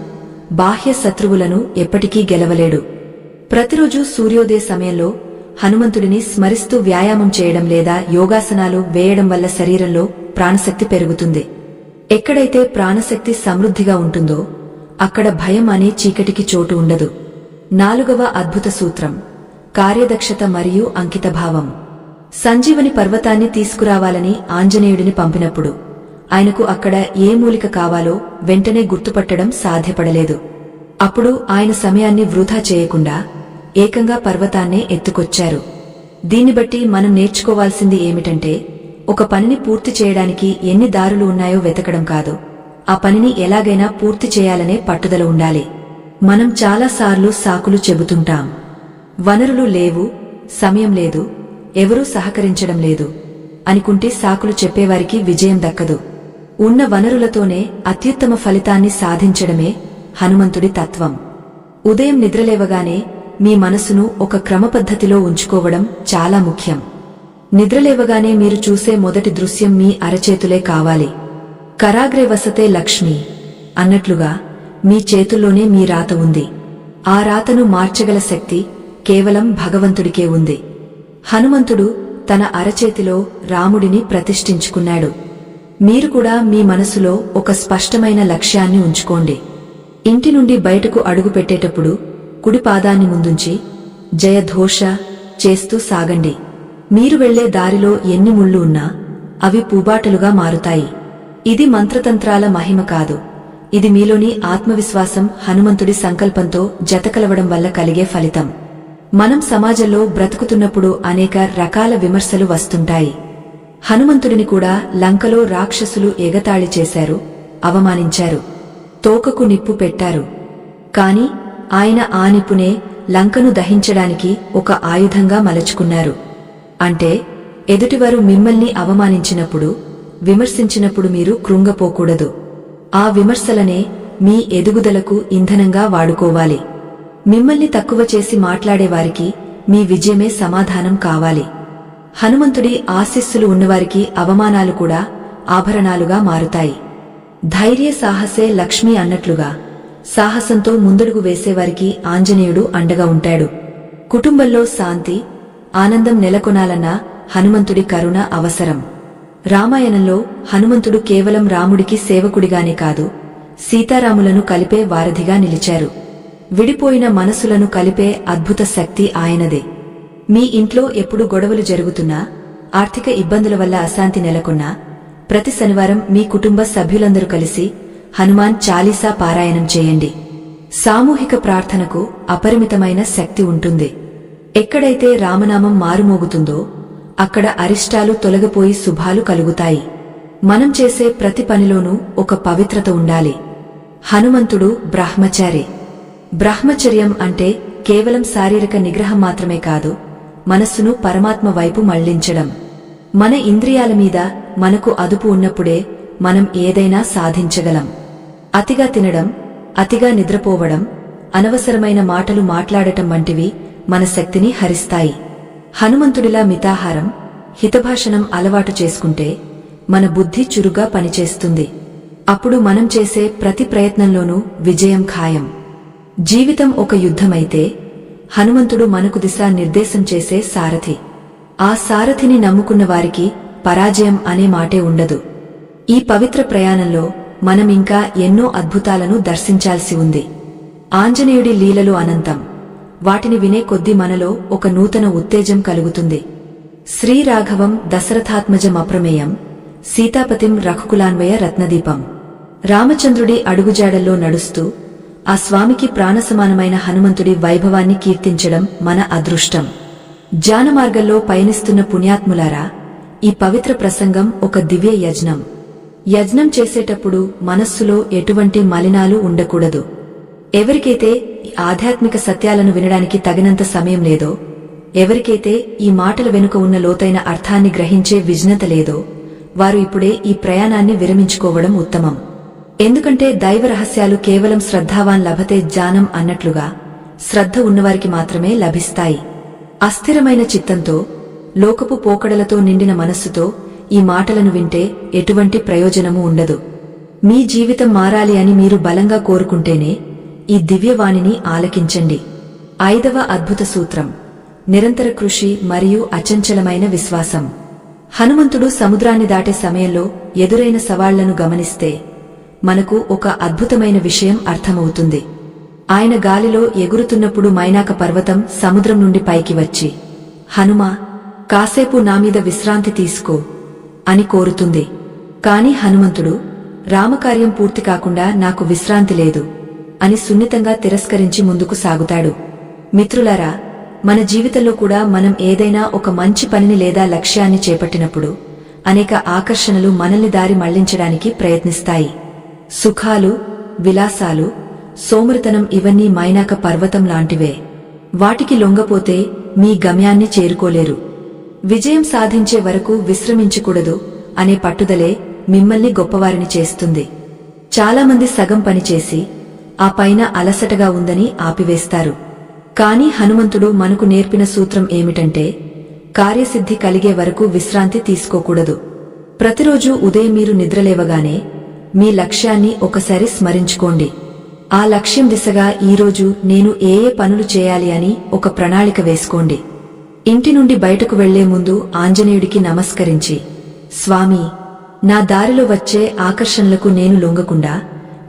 బాహ్య శత్రువులను ఎప్పటికీ గెలవలేడు. ప్రతిరోజు సూర్యోదయ సమయంలో హనుమంతుడిని స్మరిస్తూ వ్యాయామం చేయడం లేదా యోగాసనాలు వేయడం వల్ల శరీరంలో ప్రాణశక్తి పెరుగుతుంది. ఎక్కడైతే ప్రాణశక్తి సమృద్ధిగా ఉంటుందో అక్కడ భయం అనే చీకటికి చోటు ఉండదు. 4వ అద్భుత సూత్రం కార్యదక్షత మరియు అంకితభావం. సంజీవని పర్వతాన్ని తీసుకురావాలని ఆంజనేయుడిని పంపినప్పుడు ఆయనకు అక్కడ ఏ మూలిక కావాలో వెంటనే గుర్తుపట్టడం సాధ్యపడలేదు. అప్పుడు ఆయన సమయాన్ని వృధా చేయకుండా ఏకంగా పర్వతాన్నే ఎత్తుకొచ్చారు. దీన్ని బట్టి మనం నేర్చుకోవాల్సింది ఏమిటంటే, ఒక పనిని పూర్తి చేయడానికి ఎన్ని దారులు ఉన్నాయో వెతకడం కాదు, ఆ పనిని ఎలాగైనా పూర్తి చేయాలనే పట్టుదల ఉండాలి. మనం చాలాసార్లు సాకులు చెబుతుంటాం. వనరులు లేవు, సమయం లేదు, ఎవరూ సహకరించడం లేదు అనుకుంటే సాకులు చెప్పేవారికి విజయం దక్కదు. ఉన్న వనరులతోనే అత్యుత్తమ ఫలితాన్ని సాధించడమే హనుమంతుడి తత్వం. ఉదయం నిద్రలేవగానే మీ మనసును ఒక క్రమపద్ధతిలో ఉంచుకోవడం చాలా ముఖ్యం. నిద్రలేవగానే మీరు చూసే మొదటి దృశ్యం మీ అరచేతులే కావాలి. కరాగ్రే వసతే లక్ష్మి అన్నట్లుగా మీ చేతుల్లోనే మీ రాత ఉంది. ఆ రాతను మార్చగల శక్తి కేవలం భగవంతుడికే ఉంది. హనుమంతుడు తన అరచేతిలో రాముడిని ప్రతిష్ఠించుకున్నాడు. మీరు కూడా మీ మనసులో ఒక స్పష్టమైన లక్ష్యాన్ని ఉంచుకోండి. ఇంటి నుండి బయటకు అడుగుపెట్టేటప్పుడు కుడి పాదాన్ని ముందుంచి జయఘోష చేస్తూ సాగండి. మీరు వెళ్లే దారిలో ఎన్ని ముళ్ళు ఉన్నా అవి పూబాటలుగా మారుతాయి. ఇది మంత్రతంత్రాల మహిమ కాదు, ఇది మీలోని ఆత్మవిశ్వాసం, హనుమంతుడి సంకల్పంతో జతకలవడం వల్ల కలిగే ఫలితం. మనం సమాజంలో బ్రతుకుతున్నప్పుడు అనేక రకాల విమర్శలు వస్తుంటాయి. హనుమంతుడిని కూడా లంకలో రాక్షసులు ఎగతాళి చేశారు, అవమానించారు, తోకకు నిప్పు పెట్టారు. కాని ఆయన ఆ నిప్పునే లంకను దహించడానికి ఒక ఆయుధంగా మలచుకున్నారు. అంటే ఎదుటివారు మిమ్మల్ని అవమానించినప్పుడు, విమర్శించినప్పుడు మీరు కృంగపోకూడదు. ఆ విమర్శలనే మీ ఎదుగుదలకు ఇంధనంగా వాడుకోవాలి. మిమ్మల్ని తక్కువ చేసి మాట్లాడేవారికి మీ విజయమే సమాధానం కావాలి. హనుమంతుడి ఆశీస్సులు ఉన్నవారికి అవమానాలు కూడా ఆభరణాలుగా మారుతాయి. ధైర్య సాహసే లక్ష్మి అన్నట్లుగా సాహసంతో ముందడుగు వేసేవారికి ఆంజనేయుడు అండగా ఉంటాడు. కుటుంబంలో శాంతి, ఆనందం నెలకొనాలన్నా హనుమంతుడి కరుణ అవసరం. రామాయణంలో హనుమంతుడు కేవలం రాముడికి సేవకుడిగానే కాదు, సీతారాములను కలిపే వారధిగా నిలిచారు. విడిపోయిన మనసులను కలిపే అద్భుత శక్తి ఆయనదే. మీ ఇంట్లో ఎప్పుడు గొడవలు జరుగుతున్నా, ఆర్థిక ఇబ్బందుల వల్ల అశాంతి నెలకొన్నా, ప్రతి శనివారం మీ కుటుంబ సభ్యులందరూ కలిసి హనుమాన్ చాలీసా పారాయణం చేయండి. సామూహిక ప్రార్థనకు అపరిమితమైన శక్తి ఉంటుంది. ఎక్కడైతే రామనామం మారుమోగుతుందో అక్కడ అరిష్టాలు తొలగిపోయి శుభాలు కలుగుతాయి. మనం చేసే ప్రతి పనిలోనూ ఒక పవిత్రత ఉండాలి. హనుమంతుడు బ్రహ్మచారి. బ్రహ్మచర్యం అంటే కేవలం శారీరక నిగ్రహం మాత్రమే కాదు, మనస్సును పరమాత్మ వైపు మళ్లించడం. మన ఇంద్రియాల మీద మనకు అదుపు ఉన్నప్పుడే మనం ఏదైనా సాధించగలం. అతిగా తినడం, అతిగా నిద్రపోవడం, అనవసరమైన మాటలు మాట్లాడటం వంటివి మన శక్తిని హరిస్తాయి. హనుమంతుడిలా మితాహారం, హితభాషణం అలవాటు చేసుకుంటే మన బుద్ధి చురుగ్గా పనిచేస్తుంది. అప్పుడు మనం చేసే ప్రతి ప్రయత్నంలోనూ విజయం ఖాయం. జీవితం ఒక యుద్ధమైతే హనుమంతుడు మనకు దిశా నిర్దేశం చేసే సారథి. ఆ సారథిని నమ్ముకున్న వారికి పరాజయం అనే మాటే ఉండదు. ఈ పవిత్ర ప్రయాణంలో మనం ఇంకా ఎన్నో అద్భుతాలను దర్శించాల్సి ఉంది. ఆంజనేయుడి లీలలు అనంతం. వాటిని వినే కొద్దీ మనలో ఒక నూతన ఉత్తేజం కలుగుతుంది. శ్రీరాఘవం దశరథాత్మజం అప్రమేయం, సీతాపతిం రఘుకులాన్వయ రత్నదీపం. రామచంద్రుడి అడుగుజాడల్లో నడుస్తూ ఆ స్వామికి ప్రాణసమానమైన హనుమంతుడి వైభవాన్ని కీర్తించడం మన అదృష్టం. జ్ఞానమార్గంలో పయనిస్తున్న పుణ్యాత్ములారా, ఈ పవిత్ర ప్రసంగం ఒక దివ్య యజ్ఞం. యజ్ఞం చేసేటప్పుడు మనస్సులో ఎటువంటి మలినాలు ఉండకూడదు. ఎవరికైతే ఈ ఆధ్యాత్మిక సత్యాలను వినడానికి తగినంత సమయం లేదో, ఎవరికైతే ఈ మాటల వెనుక ఉన్న లోతైన అర్థాన్ని గ్రహించే విజ్ఞత లేదో, వారు ఇప్పుడే ఈ ప్రయాణాన్ని విరమించుకోవడం ఉత్తమం. ఎందుకంటే దైవ రహస్యాలు కేవలం శ్రద్ధావాన్ లభతే జ్ఞానం అన్నట్లుగా శ్రద్ధ ఉన్నవారికి మాత్రమే లభిస్తాయి. అస్థిరమైన చిత్తంతో, లోకపు పోకడలతో నిండిన మనస్సుతో ఈ మాటలను వింటే ఎటువంటి ప్రయోజనము ఉండదు. మీ జీవితం మారాలి అని మీరు బలంగా కోరుకుంటేనే ఈ దివ్యవాణిని ఆలకించండి. 5వ అద్భుత సూత్రం: నిరంతర కృషి మరియు అచంచలమైన విశ్వాసం. హనుమంతుడు సముద్రాన్ని దాటే సమయంలో ఎదురైన సవాళ్లను గమనిస్తే మనకు ఒక అద్భుతమైన విషయం అర్థమవుతుంది. ఆయన గాలిలో ఎగురుతున్నప్పుడు మైనాక పర్వతం సముద్రం నుండి పైకి వచ్చి, హనుమా, కాసేపు నామీద విశ్రాంతి తీసుకో అని కోరుతుంది. కాని హనుమంతుడు, రామకార్యం పూర్తి కాకుండా నాకు విశ్రాంతి లేదు అని సున్నితంగా తిరస్కరించి ముందుకు సాగుతాడు. మిత్రులారా, మన జీవితంలో కూడా మనం ఏదైనా ఒక మంచి పనిని లేదా లక్ష్యాన్ని చేపట్టినప్పుడు అనేక ఆకర్షణలు మనల్ని దారి మళ్లించడానికి ప్రయత్నిస్తాయి. సుఖాలు, విలాసాలు, సోమరితనం ఇవన్నీ మైనాక పర్వతం లాంటివే. వాటికి లొంగపోతే మీ గమ్యాన్ని చేరుకోలేరు. విజయం సాధించే వరకు విశ్రమించకూడదు అనే పట్టుదలే మిమ్మల్ని గొప్పవారిని చేస్తుంది. చాలామంది సగం పనిచేసి ఆ పైన అలసటగా ఉందని ఆపివేస్తారు. కాని హనుమంతుడు మనకు నేర్పిన సూత్రం ఏమిటంటే, కార్యసిద్ధి కలిగే వరకు విశ్రాంతి తీసుకోకూడదు. ప్రతిరోజూ ఉదయం మీరు నిద్రలేవగానే మీ లక్ష్యాన్ని ఒకసారి స్మరించుకోండి. ఆ లక్ష్యం దిశగా ఈరోజు నేను ఏ ఏ పనులు చేయాలి అని ఒక ప్రణాళిక వేసుకోండి. ఇంటి నుండి బయటకు వెళ్లే ముందు ఆంజనేయుడికి నమస్కరించి, స్వామీ, నా దారిలో వచ్చే ఆకర్షణలకు నేను లొంగకుండా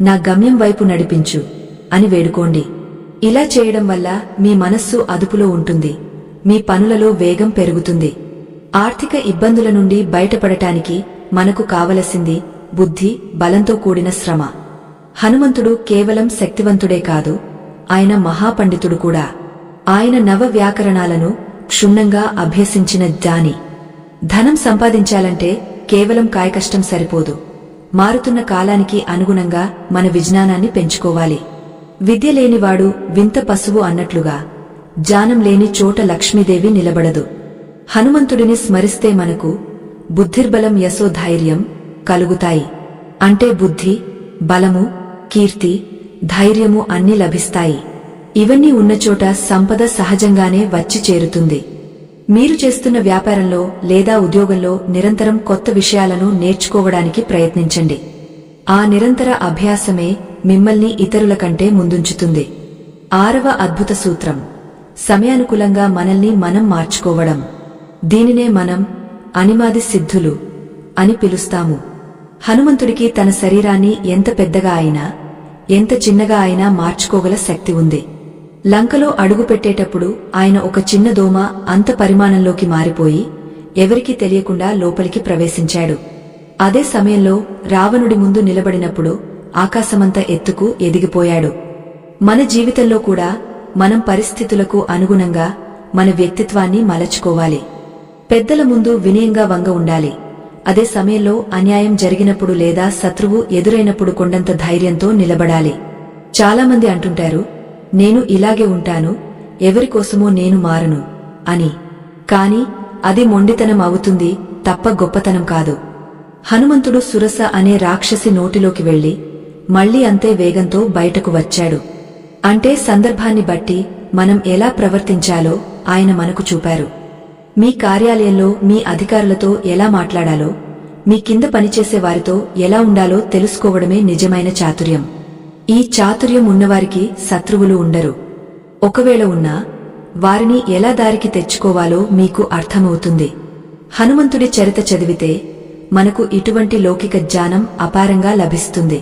నా గమ్యం వైపు నడిపించు అని వేడుకోండి. ఇలా చేయడం వల్ల మీ మనస్సు అదుపులో ఉంటుంది, మీ పనులలో వేగం పెరుగుతుంది. ఆర్థిక ఇబ్బందుల నుండి బయటపడటానికి మనకు కావలసింది బుద్ధి, బలంతో కూడిన శ్రమ. హనుమంతుడు కేవలం శక్తివంతుడే కాదు, ఆయన మహాపండితుడు కూడా. ఆయన నవ వ్యాకరణాలను క్షుణ్ణంగా అభ్యసించిన జ్ఞాని. ధనం సంపాదించాలంటే కేవలం కాయకష్టం సరిపోదు. మారుతున్న కాలానికి అనుగుణంగా మన విజ్ఞానాన్ని పెంచుకోవాలి. విద్య లేనివాడు వింత పశువు అన్నట్లుగా జ్ఞానం లేని చోట లక్ష్మీదేవి నిలబడదు. హనుమంతుడిని స్మరిస్తే మనకు బుద్ధిర్బలం యశోధైర్యం కలుగుతాయి. అంటే బుద్ధి, బలము, కీర్తి, ధైర్యము అన్నీ లభిస్తాయి. ఇవన్నీ ఉన్నచోట సంపద సహజంగానే వచ్చి చేరుతుంది. మీరు చేస్తున్న వ్యాపారంలో లేదా ఉద్యోగంలో నిరంతరం కొత్త విషయాలను నేర్చుకోవడానికి ప్రయత్నించండి. ఆ నిరంతర అభ్యాసమే మిమ్మల్ని ఇతరుల కంటే ముందుంచుతుంది. 6వ అద్భుత సూత్రం: సమయానుకూలంగా మనల్ని మనం మార్చుకోవడం. దీనినే మనం అనిమాది సిద్ధులు అని పిలుస్తాము. హనుమంతుడికి తన శరీరాన్ని ఎంత పెద్దగా అయినా, ఎంత చిన్నగా అయినా మార్చుకోగల శక్తి ఉంది. లంకలో అడుగుపెట్టేటప్పుడు ఆయన ఒక చిన్న దోమ అంత పరిమాణంలోకి మారిపోయి ఎవరికీ తెలియకుండా లోపలికి ప్రవేశించాడు. అదే సమయంలో రావణుడి ముందు నిలబడినప్పుడు ఆకాశమంత ఎత్తుకు ఎదిగిపోయాడు. మన జీవితంలో కూడా మనం పరిస్థితులకు అనుగుణంగా మన వ్యక్తిత్వాన్ని మలచుకోవాలి. పెద్దల ముందు వినయంగా వంగ ఉండాలి. అదే సమయంలో అన్యాయం జరిగినప్పుడు లేదా శత్రువు ఎదురైనప్పుడు కొండంత ధైర్యంతో నిలబడాలి. చాలామంది అంటుంటారు, నేను ఇలాగే ఉంటాను, ఎవరికోసమో నేను మారను అని. కాని అది మొండితనం అవుతుంది తప్ప గొప్పతనం కాదు. హనుమంతుడు సురస అనే రాక్షసి నోటిలోకి వెళ్లి మళ్లీ అంతే వేగంతో బయటకు వచ్చాడు. అంటే సందర్భాన్ని బట్టి మనం ఎలా ప్రవర్తించాలో ఆయన మనకు చూపారు. మీ కార్యాలయంలో మీ అధికారులతో ఎలా మాట్లాడాలో, మీ కింద పనిచేసే వారితో ఎలా ఉండాలో తెలుసుకోవడమే నిజమైన చాతుర్యం. ఈ చాతుర్యం ఉన్నవారికి శత్రువులు ఉండరు. ఒకవేళ ఉన్నా వారిని ఎలా దారికి తెచ్చుకోవాలో మీకు అర్థమవుతుంది. హనుమంతుడి చరిత చదివితే మనకు ఇటువంటి లౌకిక జ్ఞానం అపారంగా లభిస్తుంది.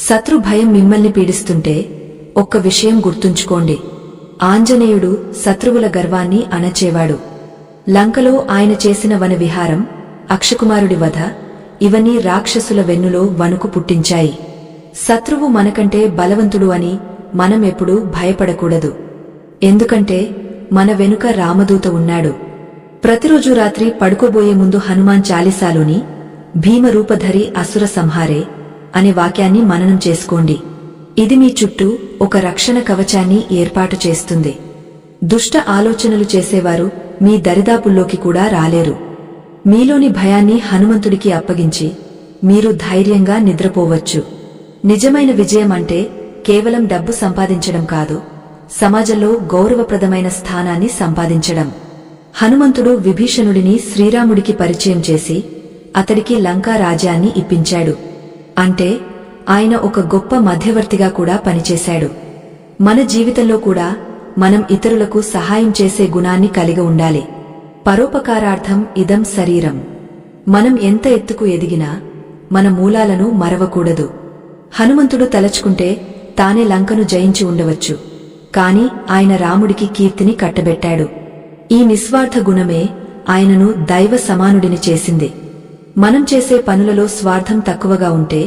శత్రు భయం మిమ్మల్ని పీడిస్తుంటే ఒక్క విషయం గుర్తుంచుకోండి. ఆంజనేయుడు శత్రువుల గర్వాన్ని అణచేవాడు. లంకలో ఆయన చేసిన వన విహారం, అక్షకుమారుడి వధ ఇవన్నీ రాక్షసుల వెన్నులో వణుకు పుట్టించాయి. శత్రువు మనకంటే బలవంతుడు అని మనం ఎప్పుడూ భయపడకూడదు. ఎందుకంటే మన వెనుక రామదూత ఉన్నాడు. ప్రతిరోజు రాత్రి పడుకోబోయే ముందు హనుమాన్ చాలీసాలోని భీమరూపధరి అసుర సంహారే అనే వాక్యాన్ని మననం చేసుకోండి. ఇది మీ చుట్టూ ఒక రక్షణ కవచాన్ని ఏర్పాటు చేస్తుంది. దుష్ట ఆలోచనలు చేసేవారు మీ దరిదాపుల్లోకి కూడా రాలేరు. మీలోని భయాన్ని హనుమంతుడికి అప్పగించి మీరు ధైర్యంగా నిద్రపోవచ్చు. నిజమైన విజయం అంటే కేవలం డబ్బు సంపాదించడం కాదు, సమాజంలో గౌరవప్రదమైన స్థానాన్ని సంపాదించడం. హనుమంతుడు విభీషణుడిని శ్రీరాముడికి పరిచయం చేసి అతడికి లంకా రాజ్యాన్ని ఇప్పించాడు. అంటే ఆయన ఒక గొప్ప మధ్యవర్తిగా కూడా పనిచేశాడు. మన జీవితంలో కూడా మనం ఇతరులకు సహాయం చేసే గుణాన్ని కలిగి ఉండాలి. పరోపకారార్థం ఇదం శరీరం. మనం ఎంత ఎత్తుకు ఎదిగినా మన మూలాలను మరవకూడదు. హనుమంతుడు తలచుకుంటే తానే లంకను జయించి ఉండవచ్చు, కాని ఆయన రాముడికి కీర్తిని కట్టబెట్టాడు. ఈ నిస్వార్థ గుణమే ఆయనను దైవ సమానుడిని చేసింది. మనం చేసే పనులలో స్వార్థం తక్కువగా ఉంటే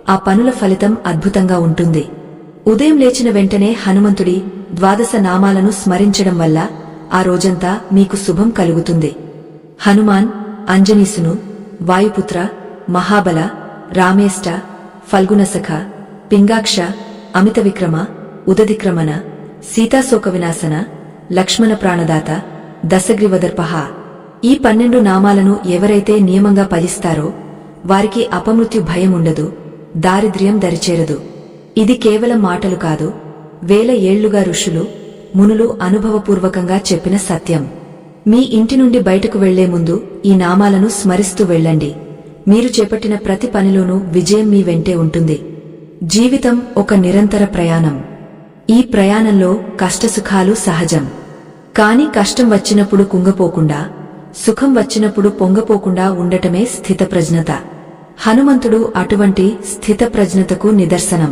ఆ పనుల ఫలితం అద్భుతంగా ఉంటుంది. ఉదయం లేచిన వెంటనే హనుమంతుడి 12 నామాలను స్మరించడం వల్ల ఆ రోజంతా మీకు శుభం కలుగుతుంది. హనుమాన్, అంజనీసును, వాయుపుత్ర, మహాబల, రామేష్ట, ఫల్గునసఖ, పింగాక్ష, అమిత విక్రమ, ఉదదిక్రమణ, సీతాశోక వినాశన, లక్ష్మణ ప్రాణదాత, దశగ్రీవదర్పహ. ఈ 12 నామాలను ఎవరైతే నియమంగా పఠిస్తారో వారికి అపమృత్యు భయం ఉండదు, దారిద్ర్యం దరిచేరదు. ఇది కేవలం మాటలు కాదు, వేల ఏళ్లుగా ఋషులు, మునులు అనుభవపూర్వకంగా చెప్పిన సత్యం. మీ ఇంటి నుండి బయటకు వెళ్లే ముందు ఈ నామాలను స్మరిస్తూ వెళ్ళండి. మీరు చేపట్టిన ప్రతి పనిలోనూ విజయం మీ వెంటే ఉంటుంది. జీవితం ఒక నిరంతర ప్రయాణం. ఈ ప్రయాణంలో కష్టసుఖాలు సహజం. కాని కష్టం వచ్చినప్పుడు కుంగపోకుండా, సుఖం వచ్చినప్పుడు పొంగపోకుండా ఉండటమే స్థితప్రజ్ఞత. హనుమంతుడు అటువంటి స్థితప్రజ్ఞతకు నిదర్శనం.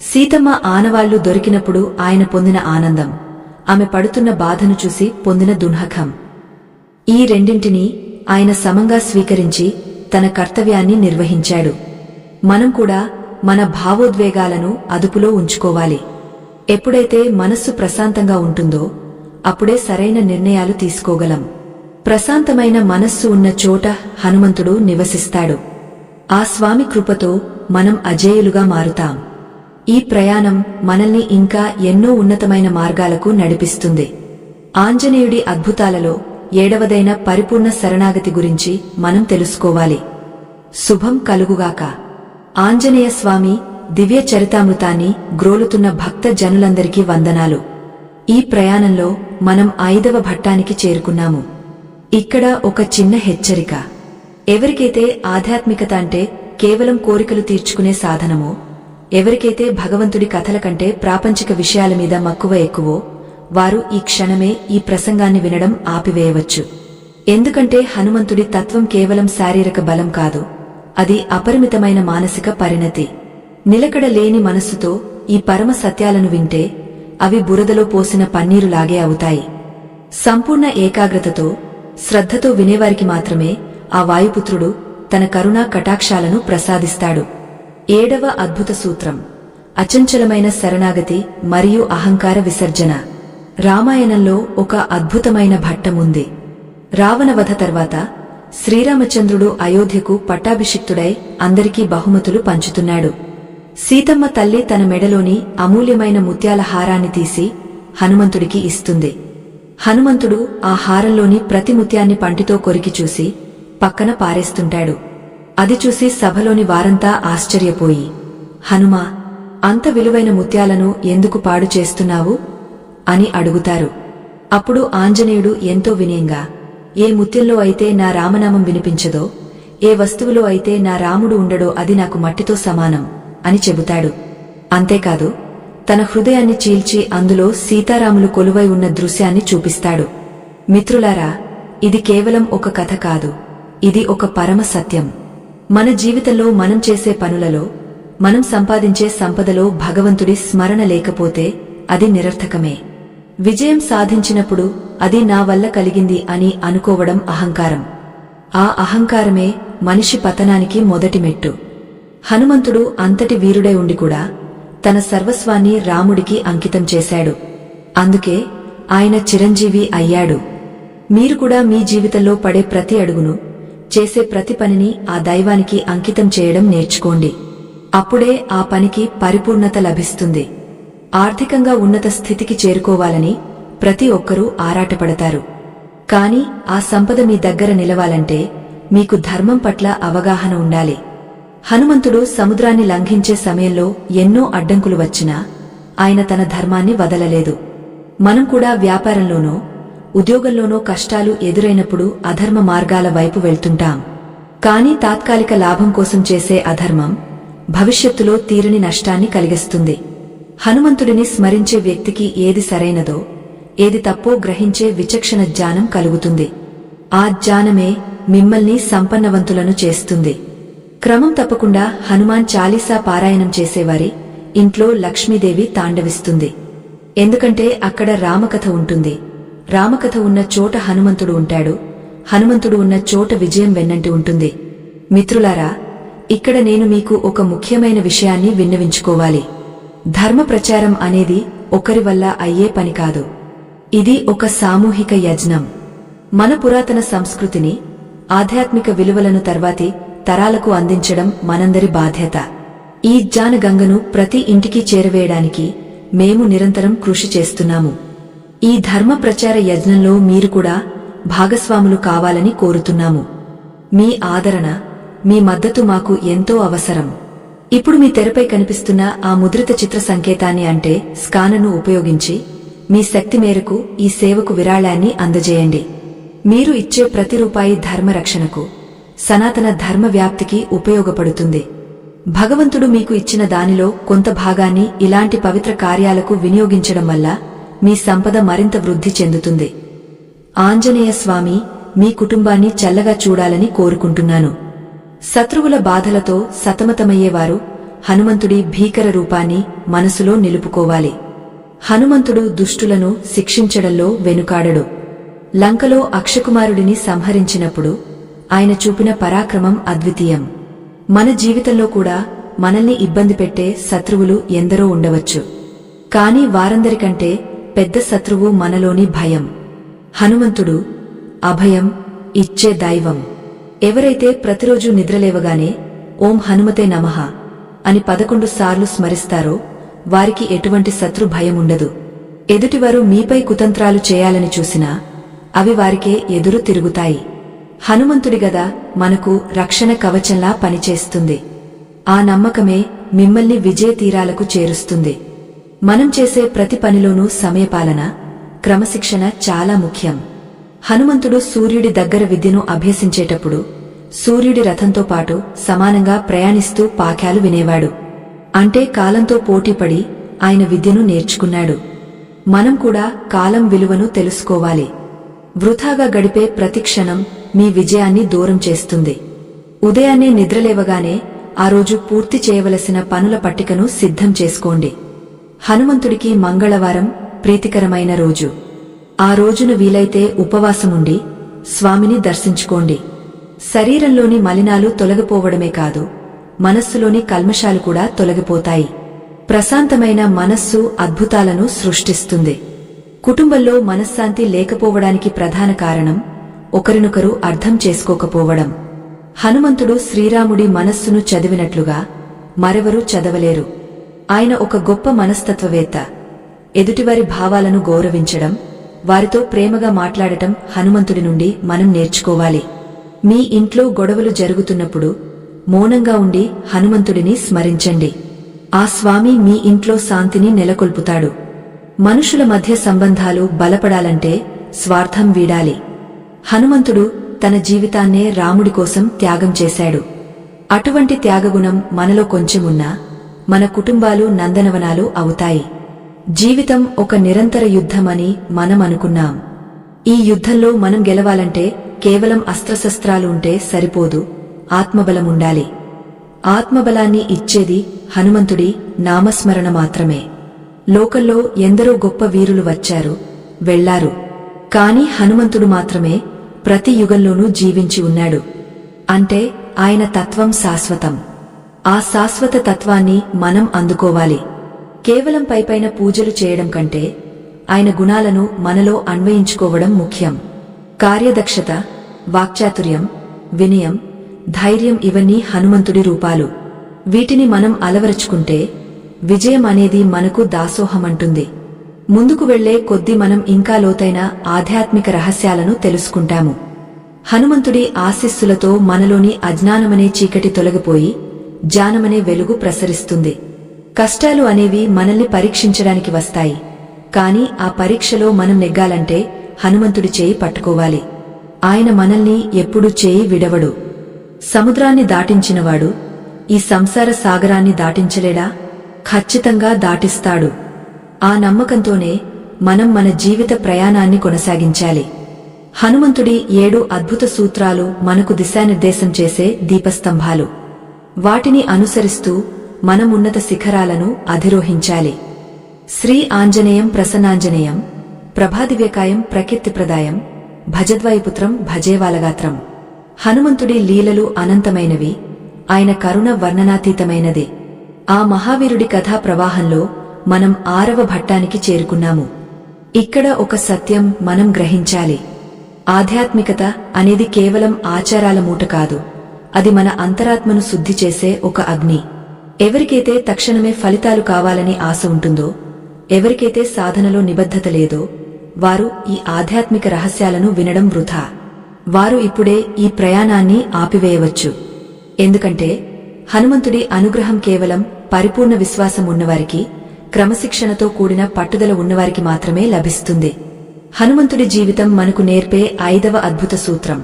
సీతమ్మ ఆనవాళ్లు దొరికినప్పుడు ఆయన పొందిన ఆనందం, ఆమె పడుతున్న బాధను చూసి పొందిన దున్హకం, ఈ రెండింటినీ ఆయన సమంగా స్వీకరించి తన కర్తవ్యాన్ని నిర్వహించాడు. మనం కూడా మన భావోద్వేగాలను అదుపులో ఉంచుకోవాలి. ఎప్పుడైతే మనస్సు ప్రశాంతంగా ఉంటుందో అప్పుడే సరైన నిర్ణయాలు తీసుకోగలం. ప్రశాంతమైన మనస్సు ఉన్న చోట హనుమంతుడు నివసిస్తాడు. ఆ స్వామి కృపతో మనం అజేయులుగా మారుతాం. ఈ ప్రయాణం మనల్ని ఇంకా ఎన్నో ఉన్నతమైన మార్గాలకు నడిపిస్తుంది. ఆంజనేయుడి అద్భుతాలలో 7వదైన పరిపూర్ణ శరణాగతి గురించి మనం తెలుసుకోవాలి. శుభం కలుగుగాక. ఆంజనేయ స్వామి దివ్య చరితామృతాన్ని గ్రోలుతున్న భక్త జనులందరికీ వందనాలు. ఈ ప్రయాణంలో మనం 5వ ఘట్టానికి చేరుకున్నాము. ఇక్కడ ఒక చిన్న హెచ్చరిక. ఎవరికైతే ఆధ్యాత్మికత అంటే కేవలం కోరికలు తీర్చుకునే సాధనమో, ఎవరికైతే భగవంతుడి కథల కంటే ప్రాపంచిక విషయాల మీద మక్కువ ఎక్కువో వారు ఈ క్షణమే ఈ ప్రసంగాన్ని వినడం ఆపివేయవచ్చు. ఎందుకంటే హనుమంతుడి తత్వం కేవలం శారీరక బలం కాదు, అది అపరిమితమైన మానసిక పరిణతి. నిలకడ లేని మనస్సుతో ఈ పరమ సత్యాలను వింటే అవి బురదలో పోసిన పన్నీరులాగే అవుతాయి. సంపూర్ణ ఏకాగ్రతతో, శ్రద్ధతో వినేవారికి మాత్రమే ఆ వాయుపుత్రుడు తన కరుణా కటాక్షాలను ప్రసాదిస్తాడు. 7వ అద్భుత సూత్రం అచంచలమైన శరణాగతి మరియు అహంకార విసర్జన. రామాయణంలో ఒక అద్భుతమైన ఘట్టముంది. రావణవధ తర్వాత శ్రీరామచంద్రుడు అయోధ్యకు పట్టాభిషిక్తుడై అందరికీ బహుమతులు పంచుతున్నాడు. సీతమ్మ తల్లి తన మెడలోని అమూల్యమైన ముత్యాల హారాన్ని తీసి హనుమంతుడికి ఇస్తుంది. హనుమంతుడు ఆ హారంలోని ప్రతి ముత్యాన్ని పంటితో కొరికి చూసి పక్కన పారేస్తుంటాడు. అది చూసి సభలోని వారంతా ఆశ్చర్యపోయి, హనుమా, అంత విలువైన ముత్యాలను ఎందుకు పాడు చేస్తున్నావు అని అడుగుతారు. అప్పుడు ఆంజనేయుడు ఎంతో వినయంగా, ఏ ముత్యంలో అయితే నా రామనామం వినిపించదో, ఏ వస్తువులో అయితే నా రాముడు ఉండడో అది నాకు మట్టితో సమానం అని చెబుతాడు. అంతేకాదు, తన హృదయాన్ని చీల్చి అందులో సీతారాములు కొలువై ఉన్న దృశ్యాన్ని చూపిస్తాడు. మిత్రులారా, ఇది కేవలం ఒక కథ కాదు, ఇది ఒక పరమ సత్యం. మన జీవితంలో మనం చేసే పనులలో, మనం సంపాదించే సంపదలో భగవంతుడి స్మరణ లేకపోతే అది నిరర్థకమే. విజయం సాధించినప్పుడు అది నా వల్ల కలిగింది అని అనుకోవడం అహంకారం. ఆ అహంకారమే మనిషి పతనానికి మొదటి మెట్టు. హనుమంతుడు అంతటి వీరుడై ఉండి కూడా తన సర్వస్వాన్ని రాముడికి అంకితం చేశాడు. అందుకే ఆయన చిరంజీవి అయ్యాడు. మీరు కూడా మీ జీవితంలో పడే ప్రతి అడుగును, చేసే ప్రతి పనిని ఆ దైవానికి అంకితం చేయడం నేర్చుకోండి. అప్పుడే ఆ పనికి పరిపూర్ణత లభిస్తుంది. ఆర్థికంగా ఉన్నత స్థితికి చేరుకోవాలని ప్రతి ఒక్కరూ ఆరాటపడతారు. కాని ఆ సంపద మీ దగ్గర నిలవాలంటే మీకు ధర్మం పట్ల అవగాహన ఉండాలి. హనుమంతుడు సముద్రాన్ని లంఘించే సమయంలో ఎన్నో అడ్డంకులు వచ్చినా ఆయన తన ధర్మాన్ని వదలలేదు. మనం కూడా వ్యాపారంలోనో, ఉద్యోగంలోనో కష్టాలు ఎదురైనప్పుడు అధర్మ మార్గాల వైపు వెళ్తుంటాం. కాని తాత్కాలిక లాభం కోసం చేసే అధర్మం భవిష్యత్తులో తీరని నష్టాన్ని కలిగిస్తుంది. హనుమంతుడిని స్మరించే వ్యక్తికి ఏది సరైనదో, ఏది తప్పో గ్రహించే విచక్షణ జ్ఞానం కలుగుతుంది. ఆ జ్ఞానమే మిమ్మల్ని సంపన్నవంతులను చేస్తుంది. క్రమం తప్పకుండా హనుమాన్ చాలీసా పారాయణం చేసేవారి ఇంట్లో లక్ష్మీదేవి తాండవిస్తుంది. ఎందుకంటే అక్కడ రామకథ ఉంటుంది. రామకథ ఉన్న చోట హనుమంతుడు ఉంటాడు. హనుమంతుడు ఉన్న చోట విజయం వెన్నంటి ఉంటుంది. మిత్రులారా, ఇక్కడ నేను మీకు ఒక ముఖ్యమైన విషయాన్ని విన్నవించుకోవాలి. ధర్మ ప్రచారం అనేది ఒకరి వల్ల అయ్యే పని కాదు. ఇది ఒక సామూహిక యజ్ఞం. మన పురాతన సంస్కృతిని, ఆధ్యాత్మిక విలువలను తర్వాతి తరాలకు అందించడం మనందరి బాధ్యత. ఈ జ్ఞానగంగను ప్రతి ఇంటికి చేరవేయడానికి మేము నిరంతరం కృషి చేస్తున్నాము. ఈ ధర్మ ప్రచార యజ్ఞంలో మీరు కూడా భాగస్వాములు కావాలని కోరుతున్నాము. మీ ఆదరణ, మీ మద్దతు మాకు ఎంతో అవసరం. ఇప్పుడు మీ తెరపై కనిపిస్తున్న ఆ ముద్రిత చిత్ర సంకేతాన్ని అంటే స్కానర్ను ఉపయోగించి మీ శక్తి మేరకు ఈ సేవకు విరాళాన్ని అందజేయండి. మీరు ఇచ్చే ప్రతి రూపాయి ధర్మరక్షణకు, సనాతన ధర్మ వ్యాప్తికి ఉపయోగపడుతుంది. భగవంతుడు మీకు ఇచ్చిన దానిలో కొంత భాగాన్ని ఇలాంటి పవిత్ర కార్యాలకు వినియోగించడం వల్ల మీ సంపద మరింత వృద్ధి చెందుతుంది. ఆంజనేయ స్వామి మీ కుటుంబాన్ని చల్లగా చూడాలని కోరుకుంటున్నాను. శత్రువుల బాధలతో సతమతమయ్యేవారు హనుమంతుడి భీకర రూపాన్ని మనసులో నిలుపుకోవాలి. హనుమంతుడు దుష్టులను శిక్షించడంలో వెనుకాడడు. లంకలో అక్షకుమారుడిని సంహరించినప్పుడు ఆయన చూపిన పరాక్రమం అద్వితీయం. మన జీవితంలో కూడా మనల్ని ఇబ్బంది పెట్టే శత్రువులు ఎందరో ఉండవచ్చు. కాని వారందరికంటే పెద్ద శత్రువు మనలోని భయం. హనుమంతుడు అభయం ఇచ్చే దైవం. ఎవరైతే ప్రతిరోజు నిద్రలేవగానే ఓం హనుమతే నమః అని 11 సార్లు స్మరిస్తారో వారికి ఎటువంటి శత్రు భయం ఉండదు. ఎదుటివారు మీపై కుతంత్రాలు చేయాలని చూసినా అవి వారికే ఎదురు తిరుగుతాయి. హనుమంతుడి గద మనకు రక్షణ కవచంలా పనిచేస్తుంది. ఆ నమ్మకమే మిమ్మల్ని విజయ తీరాలకు చేరుస్తుంది. మనం చేసే ప్రతి పనిలోనూ సమయపాలన, క్రమశిక్షణ చాలా ముఖ్యం. హనుమంతుడు సూర్యుడి దగ్గర విద్యను అభ్యసించేటప్పుడు సూర్యుడి రథంతో పాటు సమానంగా ప్రయాణిస్తూ పాఠాలు వినేవాడు. అంటే కాలంతో పోటీపడి ఆయన విద్యను నేర్చుకున్నాడు. మనం కూడా కాలం విలువను తెలుసుకోవాలి. వృథాగా గడిపే ప్రతి క్షణం మీ విజయాన్ని దూరం చేస్తుంది. ఉదయాన్నే నిద్రలేవగానే ఆ రోజు పూర్తి చేయవలసిన పనుల పట్టికను సిద్ధం చేసుకోండి. హనుమంతుడికి మంగళవారం ప్రీతికరమైన రోజు. ఆ రోజున వీలైతే ఉపవాసముండి స్వామిని దర్శించుకోండి. శరీరంలోని మలినాలు తొలగిపోవడమే కాదు, మనస్సులోని కల్మషాలు కూడా తొలగిపోతాయి. ప్రశాంతమైన మనస్సు అద్భుతాలను సృష్టిస్తుంది. కుటుంబంలో మనశ్శాంతి లేకపోవడానికి ప్రధాన కారణం ఒకరినొకరు అర్థం చేసుకోకపోవడం. హనుమంతుడు శ్రీరాముడి మనస్సును చదివినట్లుగా మరెవరూ చదవలేరు. ఆయన ఒక గొప్ప మనస్తత్వవేత్త. ఎదుటివారి భావాలను గౌరవించడం, వారితో ప్రేమగా మాట్లాడటం హనుమంతుడి నుండి మనం నేర్చుకోవాలి. మీ ఇంట్లో గొడవలు జరుగుతున్నప్పుడు మౌనంగా ఉండి హనుమంతుడిని స్మరించండి. ఆ స్వామి మీ ఇంట్లో శాంతిని నెలకొల్పుతాడు. మనుషుల మధ్య సంబంధాలు బలపడాలంటే స్వార్థం వీడాలి. హనుమంతుడు తన జీవితాన్నే రాముడి కోసం త్యాగం చేశాడు. అటువంటి త్యాగగుణం మనలో కొంచెమున్నా మన కుటుంబాలు నందనవనాలు అవుతాయి. జీవితం ఒక నిరంతర యుద్ధమని మనం అనుకున్నాం. ఈ యుద్ధంలో మనం గెలవాలంటే కేవలం అస్త్రశస్త్రాలు ఉంటే సరిపోదు, ఆత్మబలముండాలి. ఆత్మబలాన్ని ఇచ్చేది హనుమంతుడి నామస్మరణ మాత్రమే. లోకంలో ఎందరో గొప్ప వీరులు వచ్చారు, వెళ్లారు. కాని హనుమంతుడు మాత్రమే ప్రతి యుగంలోనూ జీవించి ఉన్నాడు. అంటే ఆయన తత్వం శాశ్వతం. ఆ శాశ్వత తత్వాన్ని మనం అందుకోవాలి. కేవలం పైపైన పూజలు చేయడం కంటే ఆయన గుణాలను మనలో అన్వయించుకోవడం ముఖ్యం. కార్యదక్షత, వాక్చాతుర్యం, వినయం, ధైర్యం ఇవన్నీ హనుమంతుడి రూపాలు. వీటిని మనం అలవరుచుకుంటే విజయం అనేది మనకు దాసోహమంటుంది. ముందుకు వెళ్లే కొద్దీ మనం ఇంకా లోతైన ఆధ్యాత్మిక రహస్యాలను తెలుసుకుంటాము. హనుమంతుడి ఆశీస్సులతో మనలోని అజ్ఞానమనే చీకటి తొలగిపోయి జ్ఞానమనే వెలుగు ప్రసరిస్తుంది. కష్టాలు అనేవి మనల్ని పరీక్షించడానికి వస్తాయి. కాని ఆ పరీక్షలో మనం నెగ్గాలంటే హనుమంతుడి చేయి పట్టుకోవాలి. ఆయన మనల్ని ఎప్పుడూ చేయి విడవడు. సముద్రాన్ని దాటించినవాడు ఈ సంసార సాగరాన్ని దాటించలేడా? ఖచ్చితంగా దాటిస్తాడు. ఆ నమ్మకంతోనే మనం మన జీవిత ప్రయాణాన్ని కొనసాగించాలి. హనుమంతుడి 7 అద్భుత సూత్రాలు మనకు దిశానిర్దేశం చేసే దీపస్తంభాలు. వాటిని అనుసరిస్తూ మనం ఉన్నత శిఖరాలను అధిరోహించాలి. శ్రీ ఆంజనేయం ప్రసన్నాంజనేయం ప్రభాదివ్యకాయం ప్రకీర్తిప్రదాయం భజద్వాయుపుత్రం భజేవాలగాత్రం. హనుమంతుడి లీలలు అనంతమైనవి, ఆయన కరుణ వర్ణనాతీతమైనది. ఆ మహావీరుడి కథా ప్రవాహంలో మనం 6వ ఘట్టానికి చేరుకున్నాము. ఇక్కడ ఒక సత్యం మనం గ్రహించాలి. ఆధ్యాత్మికత అనేది కేవలం ఆచారాల మూట కాదు, అది మన అంతరాత్మను శుద్ధి చేసే ఒక అగ్ని. ఎవరికైతే తక్షణమే ఫలితాలు కావాలని ఆశ ఉంటుందో, ఎవరికైతే సాధనలో నిబద్ధత లేదో, వారు ఈ ఆధ్యాత్మిక రహస్యాలను వినడం వృథా. వారు ఇప్పుడే ఈ ప్రయాణాన్ని ఆపివేయవచ్చు. ఎందుకంటే హనుమంతుడి అనుగ్రహం కేవలం పరిపూర్ణ విశ్వాసం ఉన్నవారికి, క్రమశిక్షణతో కూడిన పట్టుదల ఉన్నవారికి మాత్రమే లభిస్తుంది. హనుమంతుడి జీవితం మనకు నేర్పే 5వ అద్భుత సూత్రం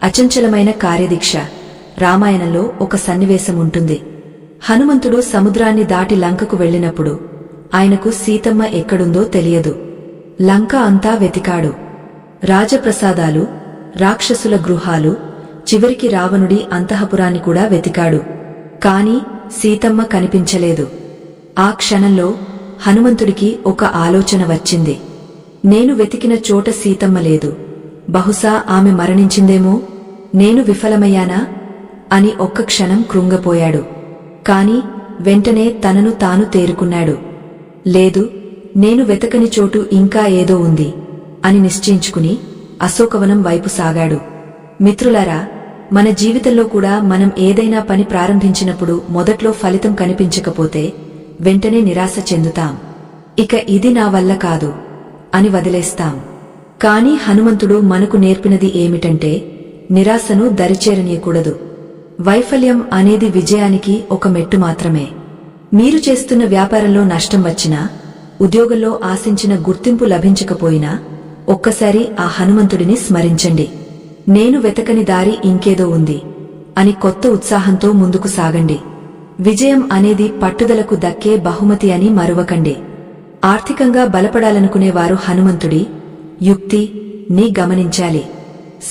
అచంచలమైన కార్యదీక్ష. రామాయణంలో ఒక సన్నివేశం ఉంటుంది. హనుమంతుడు సముద్రాన్ని దాటి లంకకు వెళ్లినప్పుడు ఆయనకు సీతమ్మ ఎక్కడుందో తెలియదు. లంక అంతా వెతికాడు. రాజప్రసాదాలు, రాక్షసుల గృహాలు, చివరికి రావణుడి అంతఃపురాన్ని కూడా వెతికాడు. కాని సీతమ్మ కనిపించలేదు. ఆ క్షణంలో హనుమంతుడికి ఒక ఆలోచన వచ్చింది. నేను వెతికిన చోట సీతమ్మ లేదు, బహుశా ఆమె మరణించిందేమో, నేను విఫలమయ్యానా అని ఒక్క క్షణం కృంగపోయాడు. కాని వెంటనే తనను తాను తేరుకున్నాడు. లేదు, నేను వెతకని చోటు ఇంకా ఏదో ఉంది అని నిశ్చయించుకుని అశోకవనం వైపు సాగాడు. మిత్రులారా, మన జీవితంలో కూడా మనం ఏదైనా పని ప్రారంభించినప్పుడు మొదట్లో ఫలితం కనిపించకపోతే వెంటనే నిరాశ చెందుతాం. ఇక ఇది నా వల్ల కాదు అని వదిలేస్తాం. కాని హనుమంతుడు మనకు నేర్పినది ఏమిటంటే నిరాశను దరిచేరనీయకూడదు. వైఫల్యం అనేది విజయానికి ఒక మెట్టు మాత్రమే. మీరు చేస్తున్న వ్యాపారంలో నష్టం వచ్చినా, ఉద్యోగంలో ఆశించిన గుర్తింపు లభించకపోయినా ఒక్కసారి ఆ హనుమంతుడిని స్మరించండి. నేను వెతకని దారి ఇంకేదో ఉంది అని కొత్త ఉత్సాహంతో ముందుకు సాగండి. విజయం అనేది పట్టుదలకు దక్కే బహుమతి అని మరువకండి. ఆర్థికంగా బలపడాలనుకునేవారు హనుమంతుడి యుక్తి ని గమనించాలి.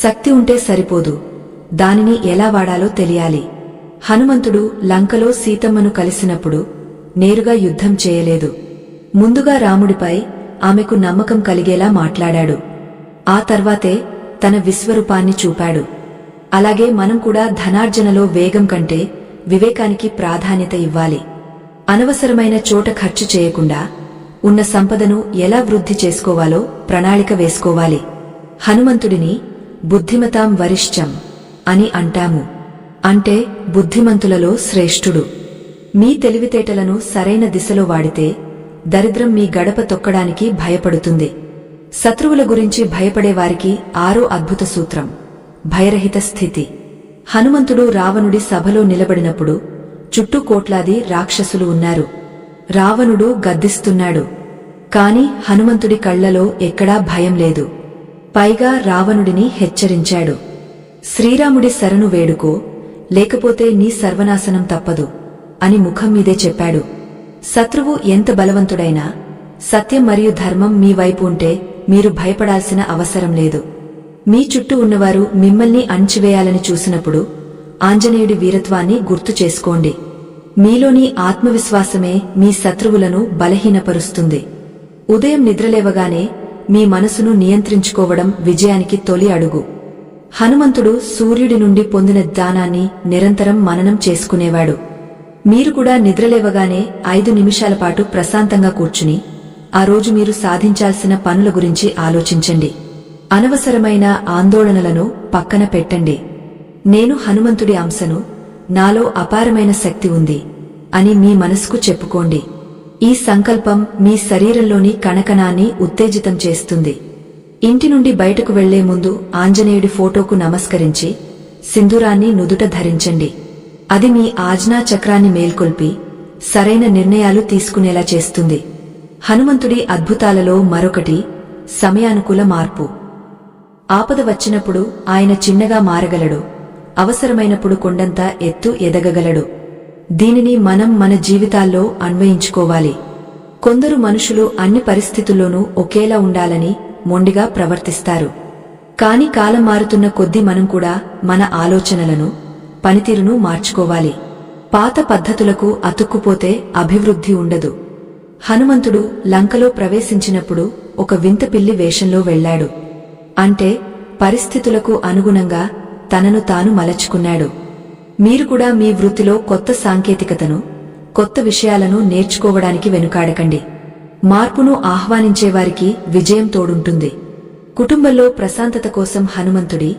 శక్తి ఉంటే సరిపోదు, దానిని ఎలా వాడాలో తెలియాలి. హనుమంతుడు లంకలో సీతమ్మను కలిసినప్పుడు నేరుగా యుద్ధం చేయలేదు. ముందుగా రాముడిపై ఆమెకు నమ్మకం కలిగేలా మాట్లాడాడు. ఆ తర్వాతే తన విశ్వరూపాన్ని చూపాడు. అలాగే మనం కూడా ధనార్జనలో వేగం కంటే వివేకానికి ప్రాధాన్యత ఇవ్వాలి. అనవసరమైన చోట ఖర్చు చేయకుండా ఉన్న సంపదను ఎలా వృద్ధి చేసుకోవాలో ప్రణాళిక వేసుకోవాలి. హనుమంతుడిని బుద్ధిమతాం వరిష్టం అని అంటాము. అంటే బుద్ధిమంతులలో శ్రేష్ఠుడు. మీ తెలివితేటలను సరైన దిశలో వాడితే దరిద్రం మీ గడప తొక్కడానికి భయపడుతుంది. శత్రువుల గురించి భయపడేవారికి 6వ అద్భుత సూత్రం భయరహిత స్థితి. హనుమంతుడు రావణుడి సభలో నిలబడినప్పుడు చుట్టూ కోట్లాది రాక్షసులు ఉన్నారు. రావణుడు గద్దిస్తున్నాడు. కాని హనుమంతుడి కళ్లలో ఎక్కడా భయం లేదు. పైగా రావణుడిని హెచ్చరించాడు. శ్రీరాముడి శరణు వేడుకో, లేకపోతే నీ సర్వనాశనం తప్పదు అని ముఖం మీదే చెప్పాడు. శత్రువు ఎంత బలవంతుడైనా సత్యం మరియు ధర్మం మీ వైపు ఉంటే మీరు భయపడాల్సిన అవసరం లేదు. మీ చుట్టూ ఉన్నవారు మిమ్మల్ని అణచివేయాలని చూసినప్పుడు ఆంజనేయుడి వీరత్వాన్ని గుర్తు చేసుకోండి. మీలోని ఆత్మవిశ్వాసమే మీ శత్రువులను బలహీనపరుస్తుంది. ఉదయం నిద్రలేవగానే మీ మనసును నియంత్రించుకోవడం విజయానికి తొలి అడుగు. హనుమంతుడు సూర్యుడి నుండి పొందిన జ్ఞానాన్ని నిరంతరం మననం చేసుకునేవాడు. మీరు కూడా నిద్రలేవగానే 5 నిమిషాల పాటు ప్రశాంతంగా కూర్చుని ఆ రోజు మీరు సాధించాల్సిన పనుల గురించి ఆలోచించండి. అనవసరమైన ఆందోళనలను పక్కన పెట్టండి. నేను హనుమంతుడి అంశను, నాలో అపారమైన శక్తి ఉంది అని మీ మనసుకు చెప్పుకోండి. ఈ సంకల్పం మీ శరీరంలోని కణకణాన్ని ఉత్తేజితం చేస్తుంది. ఇంటి నుండి బయటకు వెళ్లే ముందు ఆంజనేయుడి ఫోటోకు నమస్కరించి సింధూరాన్ని నుదుట ధరించండి. అది మీ ఆజ్ఞా చక్రాన్ని మేల్కొల్పి సరైన నిర్ణయాలు తీసుకునేలా చేస్తుంది. హనుమంతుడి అద్భుతాలలో మరొకటి సమయానుకూల మార్పు. ఆపద వచ్చినప్పుడు ఆయన చిన్నగా మారగలడు, అవసరమైనప్పుడు కొండంత ఎత్తు ఎదగగలడు. దీనిని మనం మన జీవితాల్లో అన్వయించుకోవాలి. కొందరు మనుషులు అన్ని పరిస్థితుల్లోనూ ఒకేలా ఉండాలని మొండిగా ప్రవర్తిస్తారు. కాని కాలం మారుతున్న కొద్దీ మనం కూడా మన ఆలోచనలను, పనితీరును మార్చుకోవాలి. పాత పద్ధతులకు అతుక్కుపోతే అభివృద్ధి ఉండదు. హనుమంతుడు లంకలో ప్రవేశించినప్పుడు ఒక వింత పిల్లి వేషంలో వెళ్లాడు. అంటే పరిస్థితులకు అనుగుణంగా తనను తాను మలచుకున్నాడు. మీరు కూడా మీ వృత్తిలో కొత్త సాంకేతికతను, కొత్త విషయాలను నేర్చుకోవడానికి వెనుకాడకండి. మార్పును ఆహ్వానించేవారికి విజయం తోడుంటుంది. కుటుంబంలో ప్రశాంతత కోసం హనుమంతుడి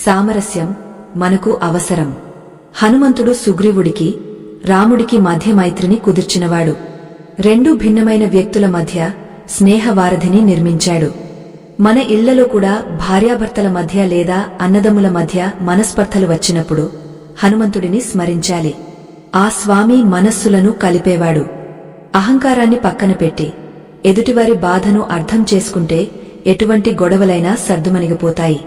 సామరస్యం మనకు అవసరం. హనుమంతుడు సుగ్రీవుడికి, రాముడికి మధ్య మైత్రిని కుదిర్చినవాడు. 2 భిన్నమైన వ్యక్తుల మధ్య స్నేహవారధిని నిర్మించాడు. మన ఇళ్లలో కూడా భార్యాభర్తల మధ్య లేదా అన్నదమ్ముల మధ్య మనస్పర్ధలు వచ్చినప్పుడు హనుమంతుడిని స్మరించాలి. ఆ స్వామి మనస్సులను కలిపేవాడు. అహంకారాన్ని పక్కన పెట్టి ఎదుటివారి బాధను అర్థం చేసుకుంటే ఎటువంటి గొడవలైనా సర్దుమణిగిపోతాయి.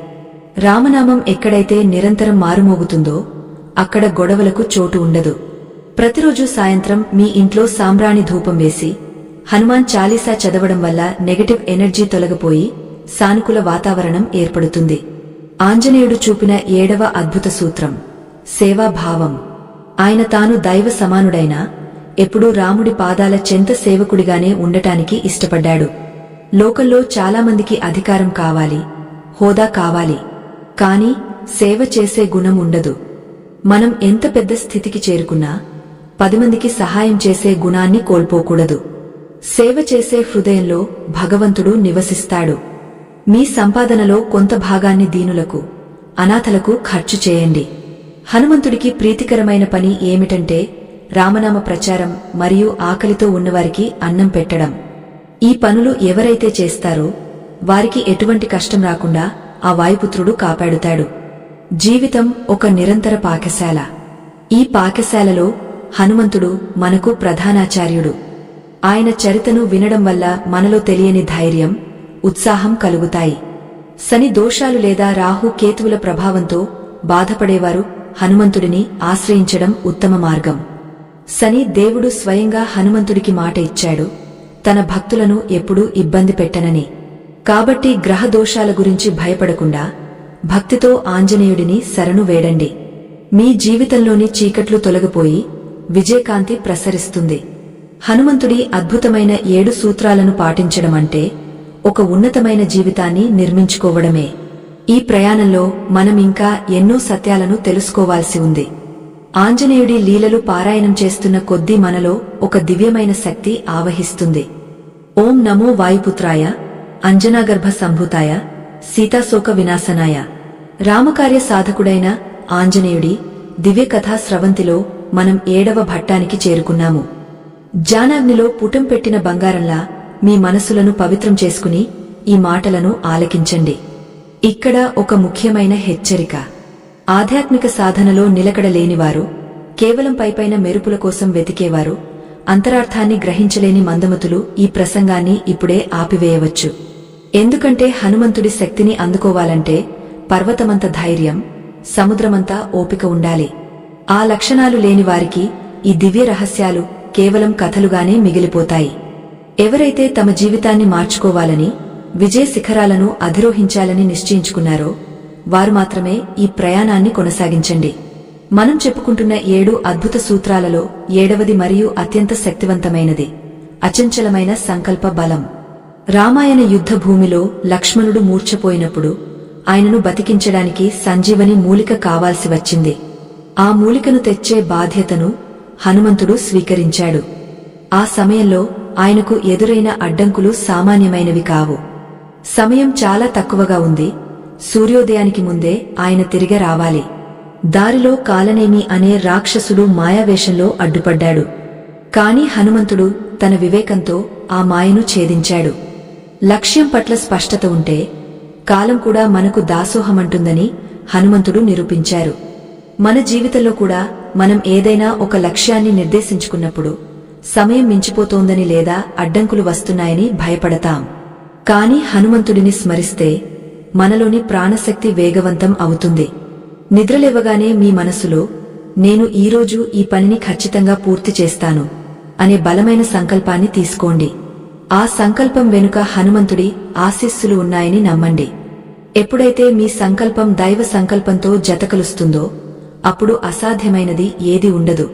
రామనామం ఎక్కడైతే నిరంతరం మారుమోగుతుందో అక్కడ గొడవలకు చోటు ఉండదు. ప్రతిరోజు సాయంత్రం మీ ఇంట్లో సాంబ్రాణి ధూపం వేసి హనుమాన్ చాలీసా చదవడం వల్ల నెగటివ్ ఎనర్జీ తొలగిపోయి సానుకూల వాతావరణం ఏర్పడుతుంది. ఆంజనేయుడు చూపిన 7వ అద్భుత సూత్రం సేవాభావం. ఆయన తాను దైవ సమానుడైనా ఎప్పుడూ రాముడి పాదాల చెంత సేవకుడిగానే ఉండటానికి ఇష్టపడ్డాడు. లోకంలో చాలామందికి అధికారం కావాలి, హోదా కావాలి, కాని సేవ చేసే గుణం ఉండదు. మనం ఎంత పెద్ద స్థితికి చేరుకున్నా 10 మందికి సహాయం చేసే గుణాన్ని కోల్పోకూడదు. సేవ చేసే హృదయంలో భగవంతుడు నివసిస్తాడు. మీ సంపాదనలో కొంత భాగాన్ని దీనులకు, అనాథలకు ఖర్చు చేయండి. హనుమంతుడికి ప్రీతికరమైన పని ఏమిటంటే రామనామ ప్రచారం మరియు ఆకలితో ఉన్నవారికి అన్నం పెట్టడం. ఈ పనులు ఎవరైతే చేస్తారో వారికి ఎటువంటి కష్టం రాకుండా ఆ వాయుపుత్రుడు కాపాడుతాడు. జీవితం ఒక నిరంతర పాకశాల. ఈ పాకశాలలో హనుమంతుడు మనకు ప్రధానాచార్యుడు. ఆయన చరితను వినడం వల్ల మనలో తెలియని ధైర్యం, ఉత్సాహం కలుగుతాయి. శని దోషాలు లేదా రాహు కేతువుల ప్రభావంతో బాధపడేవారు హనుమంతుడిని ఆశ్రయించడం ఉత్తమ మార్గం. శని దేవుడు స్వయంగా హనుమంతుడికి మాట ఇచ్చాడు, తన భక్తులను ఎప్పుడూ ఇబ్బంది పెట్టనని. కాబట్టి గ్రహ దోషాల గురించి భయపడకుండా భక్తితో ఆంజనేయుడిని శరణు వేడండి. మీ జీవితంలోని చీకట్లు తొలగిపోయి విజయకాంతి ప్రసరిస్తుంది. హనుమంతుడి అద్భుతమైన 7 సూత్రాలను పాటించడం అంటే ఒక ఉన్నతమైన జీవితాన్ని నిర్మించుకోవడమే. ఈ ప్రయాణంలో మనం ఇంకా ఎన్నో సత్యాలను తెలుసుకోవాల్సి ఉంది. ఆంజనేయుడి లీలలు పారాయణం చేస్తున్న కొద్దీ మనలో ఒక దివ్యమైన శక్తి ఆవహిస్తుంది. ఓం నమో వాయుపుత్రాయ, అంజనాగర్భ సంభూతాయ, సీతాశోక వినాశనాయ. రామకార్య సాధకుడైన ఆంజనేయుడి దివ్యకథా స్రవంతిలో మనం 7వ ఘట్టానికి చేరుకున్నాము. జానాగ్నిలో పుటం పెట్టిన బంగారంలా మీ మనసులను పవిత్రం చేసుకుని ఈ మాటలను ఆలకించండి. ఇక్కడ ఒక ముఖ్యమైన హెచ్చరిక. ఆధ్యాత్మిక సాధనలో నిలకడ లేనివారు, కేవలం పైపైన మెరుపుల కోసం వెతికేవారు, అంతరార్థాన్ని గ్రహించలేని మందమతులు ఈ ప్రసంగాన్ని ఇప్పుడే ఆపివేయవచ్చు. ఎందుకంటే హనుమంతుడి శక్తిని అందుకోవాలంటే పర్వతమంత ధైర్యం, సముద్రమంతా ఓపిక ఉండాలి. ఆ లక్షణాలు లేని వారికి ఈ దివ్య రహస్యాలు కేవలం కథలుగానే మిగిలిపోతాయి. ఎవరైతే తమ జీవితాన్ని మార్చుకోవాలని, విజయ శిఖరాలను అధిరోహించాలని నిశ్చయించుకున్నారో వారు మాత్రమే ఈ ప్రయాణాన్ని కొనసాగించండి. మనం చెప్పుకుంటున్న 7 అద్భుత సూత్రాలలో 7వది మరియు అత్యంత శక్తివంతమైనది అచంచలమైన సంకల్ప బలం. రామాయణ యుద్ధ భూమిలో లక్ష్మణుడు మూర్ఛపోయినప్పుడు ఆయనను బతికించడానికి సంజీవని మూలిక కావాల్సి వచ్చింది. ఆ మూలికను తెచ్చే బాధ్యతను హనుమంతుడు స్వీకరించాడు. ఆ సమయంలో ఆయనకు ఎదురైన అడ్డంకులు సామాన్యమైనవి కావు. సమయం చాలా తక్కువగా ఉంది. సూర్యోదయానికి ముందే ఆయన తిరిగి రావాలి. దారిలో కాలనేమి అనే రాక్షసుడు మాయావేషంలో అడ్డుపడ్డాడు. కాని హనుమంతుడు తన వివేకంతో ఆ మాయను ఛేదించాడు. లక్ష్యం పట్ల స్పష్టత ఉంటే కాలం కూడా మనకు దాసోహమంటుందని హనుమంతుడు నిరూపించారు. మన జీవితంలో కూడా మనం ఏదైనా ఒక లక్ష్యాన్ని నిర్దేశించుకున్నప్పుడు సమయం మించిపోతోందని లేదా అడ్డంకులు వస్తున్నాయని భయపడతాం. కాని హనుమంతుడిని స్మరిస్తే మనలోని ప్రాణశక్తి వేగవంతం అవుతుంది. నిద్రలేవగానే మీ మనసులో నేను ఈరోజు ఈ పనిని ఖచ్చితంగా పూర్తి చేస్తాను అనే బలమైన సంకల్పాన్ని తీసుకోండి. ఆ సంకల్పం వెనుక హనుమంతుడి ఆశీస్సులు ఉన్నాయని నమ్మండి. ఎప్పుడైతే మీ సంకల్పం దైవ సంకల్పంతో జతకలుస్తుందో అప్పుడు అసాధ్యమైనది ఏదీ ఉండదు.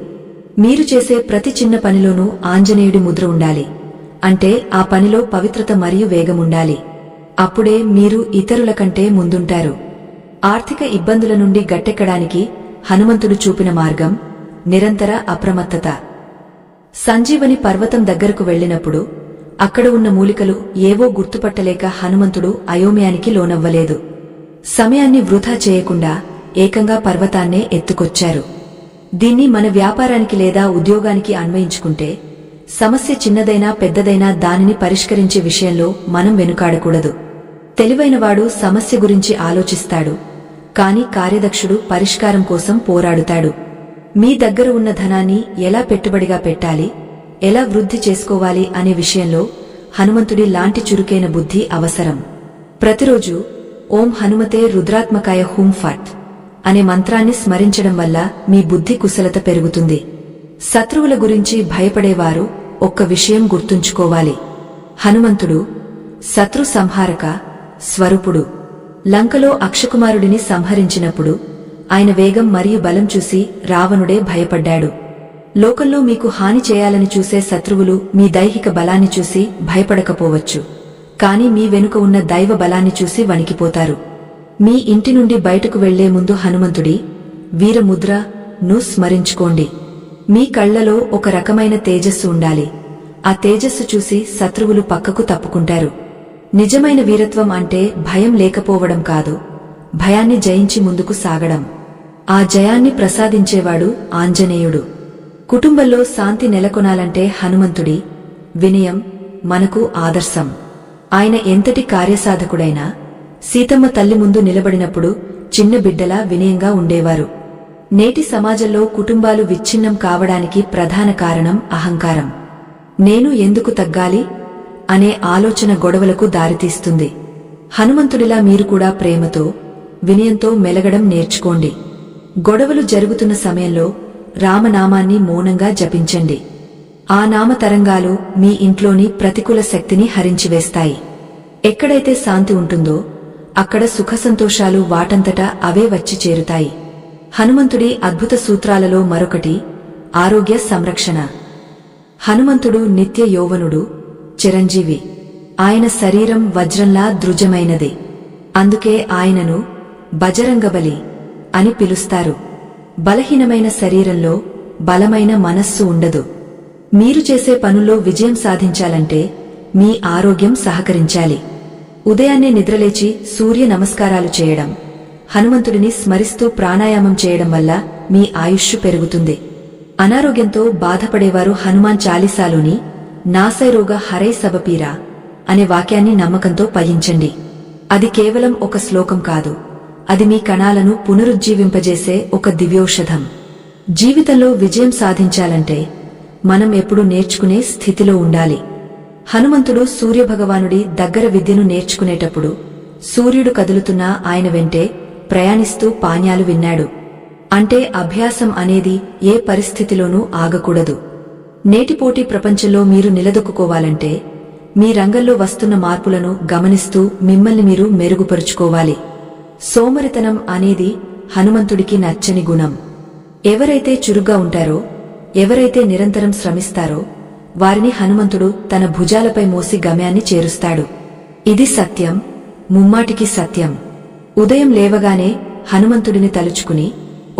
మీరు చేసే ప్రతి చిన్న పనిలోనూ ఆంజనేయుడి ముద్ర ఉండాలి. అంటే ఆ పనిలో పవిత్రత మరియు వేగముండాలి. అప్పుడే మీరు ఇతరుల కంటే ముందుంటారు. ఆర్థిక ఇబ్బందుల నుండి గట్టెక్కడానికి హనుమంతుడు చూపిన మార్గం నిరంతర అప్రమత్తత. సంజీవని పర్వతం దగ్గరకు వెళ్లినప్పుడు అక్కడ ఉన్న మూలికలు ఏవో గుర్తుపట్టలేక హనుమంతుడు అయోమయానికి లోనవ్వలేదు. సమయాన్ని వృధా చేయకుండా ఏకంగా పర్వతాన్నే ఎత్తుకొచ్చారు. దీన్ని మన వ్యాపారానికి లేదా ఉద్యోగానికి అన్వయించుకుంటే సమస్య చిన్నదైనా పెద్దదైనా దానిని పరిష్కరించే విషయంలో మనం వెనుకాడకూడదు. తెలివైనవాడు సమస్య గురించి ఆలోచిస్తాడు, కాని కార్యదక్షుడు పరిష్కారం కోసం పోరాడుతాడు. మీ దగ్గర ఉన్న ధనాన్ని ఎలా పెట్టుబడిగా పెట్టాలి, ఎలా వృద్ధి చేసుకోవాలి అనే విషయంలో హనుమంతుడి లాంటి చురుకైన బుద్ధి అవసరం. ప్రతిరోజు ఓం హనుమతే రుద్రాత్మకాయ హూం ఫట్ అనే మంత్రాన్ని స్మరించడం వల్ల మీ బుద్ధి కుశలత పెరుగుతుంది. శత్రువుల గురించి భయపడేవారు ఒక్క విషయం గుర్తుంచుకోవాలి. హనుమంతుడు శత్రు సంహారక స్వరూపుడు. లంకలో అక్షకుమారుడిని సంహరించినప్పుడు ఆయన వేగం మరియు బలం చూసి రావణుడే భయపడ్డాడు. లోకంలో మీకు హాని చేయాలని చూసే శత్రువులు మీ దైహిక బలాన్ని చూసి భయపడకపోవచ్చు, కాని మీ వెనుక ఉన్న దైవ బలాన్ని చూసి వణికిపోతారు. మీ ఇంటి నుండి బయటకు వెళ్లే ముందు హనుమంతుడి వీరముద్రను స్మరించుకోండి. మీ కళ్లలో ఒక రకమైన తేజస్సు ఉండాలి. ఆ తేజస్సు చూసి శత్రువులు పక్కకు తప్పుకుంటారు. నిజమైన వీరత్వం అంటే భయం లేకపోవడం కాదు, భయాన్ని జయించి ముందుకు సాగడం. ఆ జయాన్ని ప్రసాదించేవాడు ఆంజనేయుడు. కుటుంబంలో శాంతి నెలకొనాలంటే హనుమంతుడి వినయం మనకు ఆదర్శం. ఆయన ఎంతటి కార్యసాధకుడైనా సీతమ్మ తల్లి ముందు నిలబడినప్పుడు చిన్న బిడ్డలా వినయంగా ఉండేవారు. నేటి సమాజంలో కుటుంబాలు విచ్ఛిన్నం కావడానికి ప్రధాన కారణం అహంకారం. నేను ఎందుకు తగ్గాలి అనే ఆలోచన గొడవలకు దారితీస్తుంది. హనుమంతుడిలా మీరు కూడా ప్రేమతో, వినయంతో మెలగడం నేర్చుకోండి. గొడవలు జరుగుతున్న సమయంలో రామనామాన్ని మౌనంగా జపించండి. ఆ నామ తరంగాలు మీ ఇంట్లోని ప్రతికూల శక్తిని హరించివేస్తాయి. ఎక్కడైతే శాంతి ఉంటుందో అక్కడ సుఖసంతోషాలు వాటంతటా అవే వచ్చి చేరుతాయి. హనుమంతుడి అద్భుత సూత్రాలలో మరొకటి ఆరోగ్య సంరక్షణ. హనుమంతుడు నిత్య యౌవనుడు, చిరంజీవి. ఆయన శరీరం వజ్రంలా దృఢమైనది. అందుకే ఆయనను బజరంగబలి అని పిలుస్తారు. బలహీనమైన శరీరంలో బలమైన మనస్సు ఉండదు. మీరు చేసే పనుల్లో విజయం సాధించాలంటే మీ ఆరోగ్యం సహకరించాలి. ఉదయాన్నే నిద్రలేచి సూర్య నమస్కారాలు చేయడం, హనుమంతుడిని స్మరిస్తూ ప్రాణాయామం చేయడం వల్ల మీ ఆయుష్షు పెరుగుతుంది. అనారోగ్యంతో బాధపడేవారు హనుమాన్ చాలీసాలోని నాసైరోగ హరై సబపీరా అనే వాక్యాన్ని నమ్మకంతో పఠించండి. అది కేవలం ఒక శ్లోకం కాదు, అది మీ కణాలను పునరుజ్జీవింపజేసే ఒక దివ్యౌషధం. జీవితంలో విజయం సాధించాలంటే మనం ఎప్పుడూ నేర్చుకునే స్థితిలో ఉండాలి. హనుమంతుడు సూర్యభగవానుడి దగ్గర విద్యను నేర్చుకునేటప్పుడు సూర్యుడు కదులుతున్నా ఆయన వెంటే ప్రయాణిస్తూ పాణ్యాలు విన్నాడు. అంటే అభ్యాసం అనేది ఏ పరిస్థితిలోనూ ఆగకూడదు. నేటిపోటీ ప్రపంచంలో మీరు నిలదొక్కుకోవాలంటే మీ రంగంలో వస్తున్న మార్పులను గమనిస్తూ మిమ్మల్ని మీరు మెరుగుపరుచుకోవాలి. సోమరితనం అనేది హనుమంతుడికి నచ్చని గుణం. ఎవరైతే చురుగ్గా ఉంటారో, ఎవరైతే నిరంతరం శ్రమిస్తారో వారిని హనుమంతుడు తన భుజాలపై మోసి గమ్యాన్ని చేరుస్తాడు. ఇది సత్యం, ముమ్మాటికి సత్యం. ఉదయం లేవగానే హనుమంతుడిని తలుచుకుని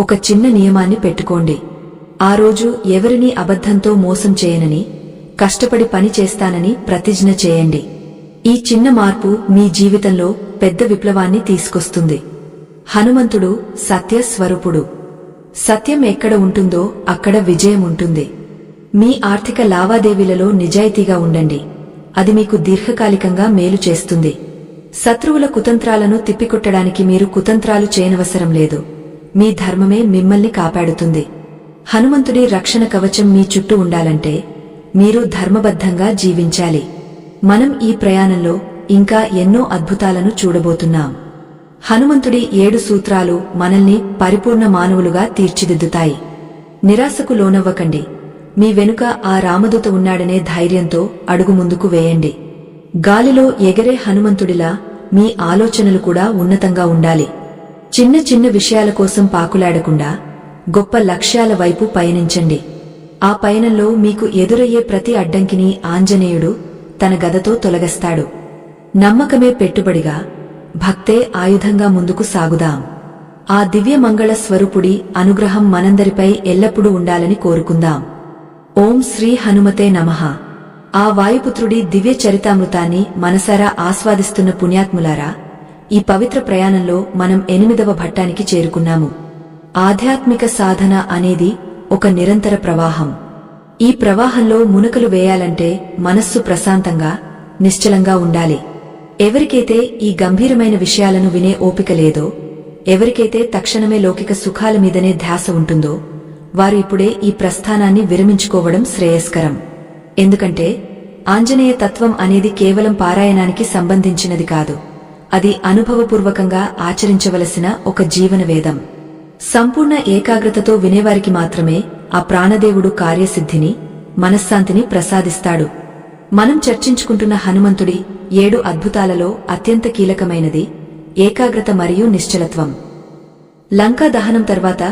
ఒక చిన్న నియమాన్ని పెట్టుకోండి. ఆ రోజు ఎవరినీ అబద్ధంతో మోసం చేయనని, కష్టపడి పని చేస్తానని ప్రతిజ్ఞ చేయండి. ఈ చిన్న మార్పు మీ జీవితంలో పెద్ద విప్లవాన్ని తీసుకొస్తుంది. హనుమంతుడు సత్య స్వరూపుడు. సత్యం ఎక్కడ ఉంటుందో అక్కడ విజయం ఉంటుంది. మీ ఆర్థిక లావాదేవీలలో నిజాయితీగా ఉండండి. అది మీకు దీర్ఘకాలికంగా మేలు చేస్తుంది. శత్రువుల కుతంత్రాలను తిప్పికొట్టడానికి మీరు కుతంత్రాలు చేయనవసరం లేదు. మీ ధర్మమే మిమ్మల్ని కాపాడుతుంది. హనుమంతుడి రక్షణ కవచం మీ చుట్టూ ఉండాలంటే మీరు ధర్మబద్ధంగా జీవించాలి. మనం ఈ ప్రయాణంలో ఇంకా ఎన్నో అద్భుతాలను చూడబోతున్నాం. హనుమంతుడి 7 సూత్రాలు మనల్ని పరిపూర్ణ మానవులుగా తీర్చిదిద్దుతాయి. నిరాశకు లోనవ్వకండి. మీ వెనుక ఆ రామదూత ఉన్నాడనే ధైర్యంతో అడుగు ముందుకు వేయండి. గాలిలో ఎగరే హనుమంతుడిలా మీ ఆలోచనలు కూడా ఉన్నతంగా ఉండాలి. చిన్న చిన్న విషయాల కోసం పాకులాడకుండా గొప్ప లక్ష్యాల వైపు పయనించండి. ఆ పయనంలో మీకు ఎదురయ్యే ప్రతి అడ్డంకిని ఆంజనేయుడు తన గదతో తొలగస్తాడు. నమ్మకమే పెట్టుబడిగా, భక్తే ఆయుధంగా ముందుకు సాగుదాం. ఆ దివ్య మంగళ స్వరూపుడి అనుగ్రహం మనందరిపై ఎల్లప్పుడూ ఉండాలని కోరుకుందాం. ఓం శ్రీ హనుమతే నమః. ఆ వాయుపుత్రుడి దివ్య చరితామృతాన్ని మనసారా ఆస్వాదిస్తున్న పుణ్యాత్ములారా, ఈ పవిత్ర ప్రయాణంలో మనం 8వ ఘట్టానికి చేరుకున్నాము. ఆధ్యాత్మిక సాధన అనేది ఒక నిరంతర ప్రవాహం. ఈ ప్రవాహంలో మునకలు వేయాలంటే మనస్సు ప్రశాంతంగా, నిశ్చలంగా ఉండాలి. ఎవరికైతే ఈ గంభీరమైన విషయాలను వినే ఓపిక లేదో, ఎవరికైతే తక్షణమే లౌకిక సుఖాల మీదనే ధ్యాస ఉంటుందో, వారు ఇప్పుడే ఈ ప్రస్థానాన్ని విరమించుకోవడం శ్రేయస్కరం. ఎందుకంటే ఆంజనేయ తత్వం అనేది కేవలం పారాయణానికి సంబంధించినది కాదు. అది అనుభవపూర్వకంగా ఆచరించవలసిన ఒక జీవన వేదం. సంపూర్ణ ఏకాగ్రతతో వినేవారికి మాత్రమే ఆ ప్రాణదేవుడు కార్యసిద్ధిని, మనశ్శాంతిని ప్రసాదిస్తాడు. మనం చర్చించుకుంటున్న హనుమంతుడి 7 అద్భుతాలలో అత్యంత కీలకమైనది ఏకాగ్రత మరియు నిశ్చలత్వం. లంకా దహనం తర్వాత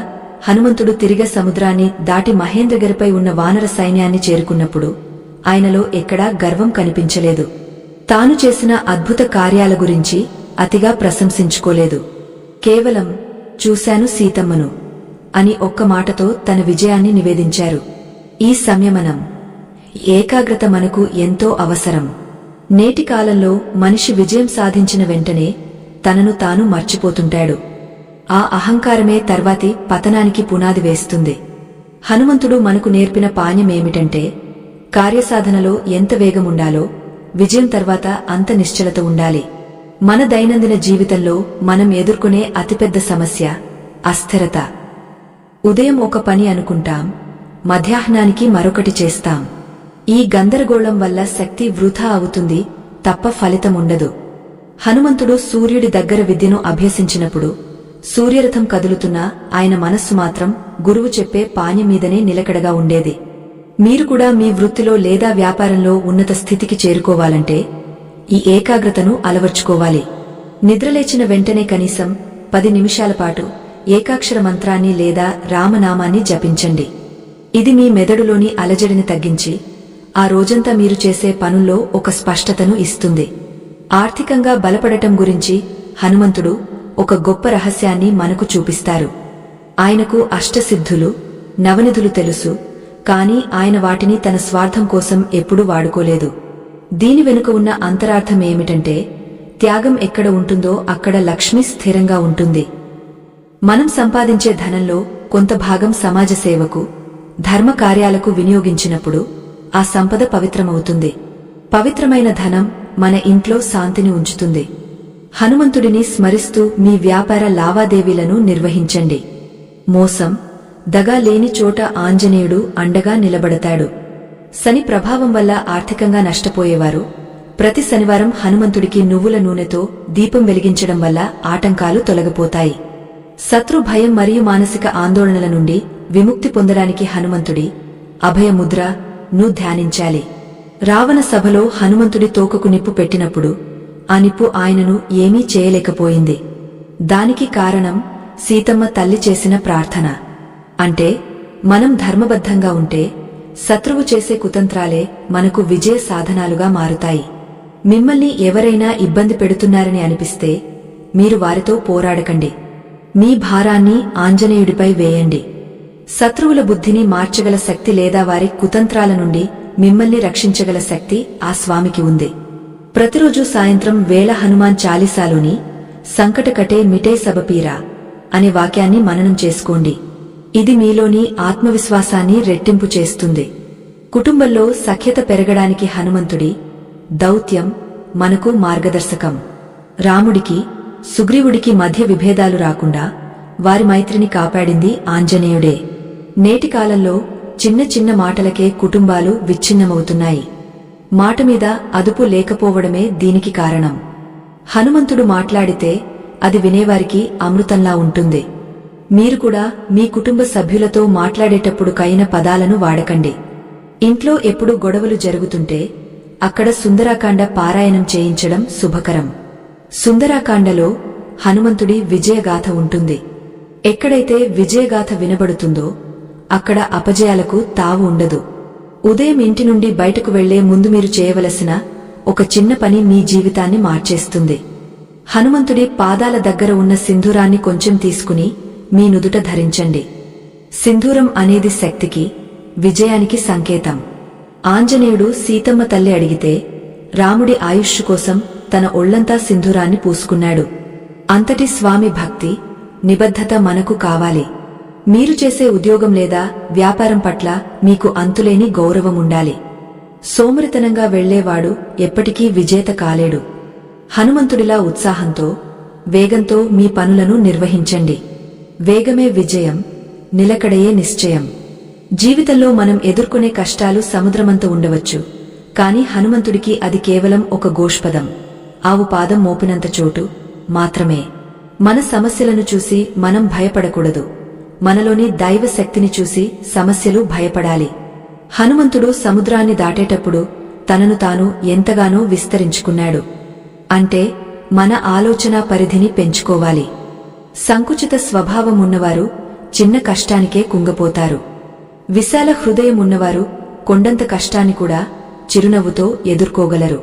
హనుమంతుడు తిరిగి సముద్రాన్ని దాటి మహేంద్రగిరిపై ఉన్న వానర సైన్యాన్ని చేరుకున్నప్పుడు ఆయనలో ఎక్కడా గర్వం కనిపించలేదు. తాను చేసిన అద్భుత కార్యాల గురించి అతిగా ప్రశంసించుకోలేదు. కేవలం చూశాను సీతమ్మను అని ఒక్క మాటతో తన విజయాన్ని నివేదించారు. ఈ సంయమనం, ఏకాగ్రత మనకు ఎంతో అవసరం. నేటి కాలంలో మనిషి విజయం సాధించిన వెంటనే తనను తాను మర్చిపోతుంటాడు. ఆ అహంకారమే తర్వాతి పతనానికి పునాది వేస్తుంది. హనుమంతుడు మనకు నేర్పిన పాణ్యమేమిటంటే, కార్యసాధనలో ఎంత వేగముండాలో విజయం తర్వాత అంత నిశ్చలత ఉండాలి. మన దైనందిన జీవితంలో మనం ఎదుర్కొనే అతిపెద్ద సమస్య అస్థిరత. ఉదయం ఒక పని అనుకుంటాం, మధ్యాహ్నానికి మరొకటి చేస్తాం. ఈ గందరగోళం వల్ల శక్తి వృథా అవుతుంది తప్ప ఫలితముండదు. హనుమంతుడు సూర్యుడి దగ్గర విద్యను అభ్యసించినప్పుడు సూర్యరథం కదులుతున్నా ఆయన మనస్సు మాత్రం గురువు చెప్పే పాణ్యం మీదనే నిలకడగా ఉండేది. మీరు కూడా మీ వృత్తిలో లేదా వ్యాపారంలో ఉన్నత స్థితికి చేరుకోవాలంటే ఈ ఏకాగ్రతను అలవర్చుకోవాలి. నిద్రలేచిన వెంటనే కనీసం 10 నిమిషాల పాటు ఏకాక్షర మంత్రాన్ని లేదా రామనామాన్ని జపించండి. ఇది మీ మెదడులోని అలజడిని తగ్గించి ఆ రోజంతా మీరు చేసే పనుల్లో ఒక స్పష్టతను ఇస్తుంది. ఆర్థికంగా బలపడటం గురించి హనుమంతుడు ఒక గొప్ప రహస్యాన్ని మనకు చూపిస్తారు. ఆయనకు అష్టసిద్ధులు, నవనిధులు తెలుసు, కాని ఆయన వాటిని తన స్వార్థం కోసం ఎప్పుడూ వాడుకోలేదు. దీని వెనుక ఉన్న అంతరార్థం ఏమిటంటే, త్యాగం ఎక్కడ ఉంటుందో అక్కడ లక్ష్మి స్థిరంగా ఉంటుంది. మనం సంపాదించే ధనంలో కొంత భాగం సమాజ సేవకు, ధర్మకార్యాలకు వినియోగించినప్పుడు ఆ సంపద పవిత్రమవుతుంది. పవిత్రమైన ధనం మన ఇంట్లో శాంతిని ఉంచుతుంది. హనుమంతుడిని స్మరిస్తూ మీ వ్యాపార లావాదేవీలను నిర్వహించండి. మోసం, దగా లేని చోట ఆంజనేయుడు అండగా నిలబడతాడు. శని ప్రభావం వల్ల ఆర్థికంగా నష్టపోయేవారు ప్రతి శనివారం హనుమంతుడికి నువ్వుల నూనెతో దీపం వెలిగించడం వల్ల ఆటంకాలు తొలగిపోతాయి. శత్రు భయం మరియు మానసిక ఆందోళనల నుండి విముక్తి పొందడానికి హనుమంతుడి అభయముద్ర ను ధ్యానించాలి. రావణ సభలో హనుమంతుడి తోకకు నిప్పు పెట్టినప్పుడు ఆ నిప్పు ఆయనను ఏమీ చేయలేకపోయింది. దానికి కారణం సీతమ్మ తల్లి చేసిన ప్రార్థన. అంటే మనం ధర్మబద్ధంగా ఉంటే శత్రువు చేసే కుతంత్రాలే మనకు విజయ సాధనాలుగా మారుతాయి. మిమ్మల్ని ఎవరైనా ఇబ్బంది పెడుతున్నారని అనిపిస్తే మీరు వారితో పోరాడకండి. మీ భారాన్ని ఆంజనేయుడిపై వేయండి. శత్రువుల బుద్ధిని మార్చగల శక్తి లేదా వారి కుతంత్రాల నుండి మిమ్మల్ని రక్షించగల శక్తి ఆ స్వామికి ఉంది. ప్రతిరోజు సాయంత్రం వేళ హనుమాన్ చాలీసాలోని సంకటకటే మిటే సబపీరా అనే వాక్యాన్ని మననం చేసుకోండి. ఇది మీలోని ఆత్మవిశ్వాసాన్ని రెట్టింపు చేస్తుంది. కుటుంబంలో సఖ్యత పెరగడానికి హనుమంతుడి దౌత్యం మనకు మార్గదర్శకం. రాముడికి సుగ్రీవుడికి మధ్య విభేదాలు రాకుండా వారి మైత్రిని కాపాడింది ఆంజనేయుడే. నేటి కాలంలో చిన్న చిన్న మాటలకే కుటుంబాలు విచ్ఛిన్నమవుతున్నాయి. మాట మీద అదుపు లేకపోవడమే దీనికి కారణం. హనుమంతుడు మాట్లాడితే అది వినేవారికి అమృతంలా ఉంటుంది. మీరు కూడా మీ కుటుంబ సభ్యులతో మాట్లాడేటప్పుడు కైన పదాలను వాడకండి. ఇంట్లో ఎప్పుడు గొడవలు జరుగుతుంటే అక్కడ సుందరాకాండ పారాయణం చేయించడం శుభకరం. సుందరాకాండలో హనుమంతుడి విజయగాథ ఉంటుంది. ఎక్కడైతే విజయగాథ వినబడుతుందో అక్కడ అపజయాలకు తావు ఉండదు. ఉదయం ఇంటి నుండి బయటకు వెళ్లే ముందు మీరు చేయవలసిన ఒక చిన్న పని మీ జీవితాన్ని మార్చేస్తుంది. హనుమంతుడి పాదాల దగ్గర ఉన్న సింధూరాన్ని కొంచెం తీసుకుని మీ నుదుట ధరించండి. సింధూరం అనేది శక్తికి, విజయానికి సంకేతం. ఆంజనేయుడు సీతమ్మ తల్లి అడిగితే రాముడి ఆయుష్ కోసం తన ఒళ్లంతా సింధూరాన్ని పూసుకున్నాడు. అంతటి స్వామి భక్తి, నిబద్ధత మనకు కావాలి. మీరు చేసే ఉద్యోగం లేదా వ్యాపారం పట్ల మీకు అంతులేని గౌరవం ఉండాలి. సోమరితనంగా వెళ్లేవాడు ఎప్పటికీ విజేత కాలేడు. హనుమంతుడిలా ఉత్సాహంతో, వేగంతో మీ పనులను నిర్వహించండి. వేగమే విజయం, నిలకడయే నిశ్చయం. జీవితంలో మనం ఎదుర్కొనే కష్టాలు సముద్రమంత ఉండవచ్చు, కాని హనుమంతుడికి అది కేవలం ఒక గోష్పదం, ఆవు పాదం మోపినంత చోటు మాత్రమే. మన సమస్యలను చూసి మనం భయపడకూడదు. మనలోని దైవ శక్తిని చూసి సమస్యలు భయపడాలి. హనుమంతుడు సముద్రాన్ని దాటేటప్పుడు తనను తాను ఎంతగానో విస్తరించుకున్నాడు. అంటే మన ఆలోచన పరిధిని పెంచుకోవాలి. సంకుచిత స్వభావం ఉన్నవారు చిన్న కష్టానికే కుంగపోతారు. విశాల హృదయం ఉన్నవారు కొండంత కష్టాన్ని కూడా చిరునవ్వుతో ఎదుర్కోగలరు.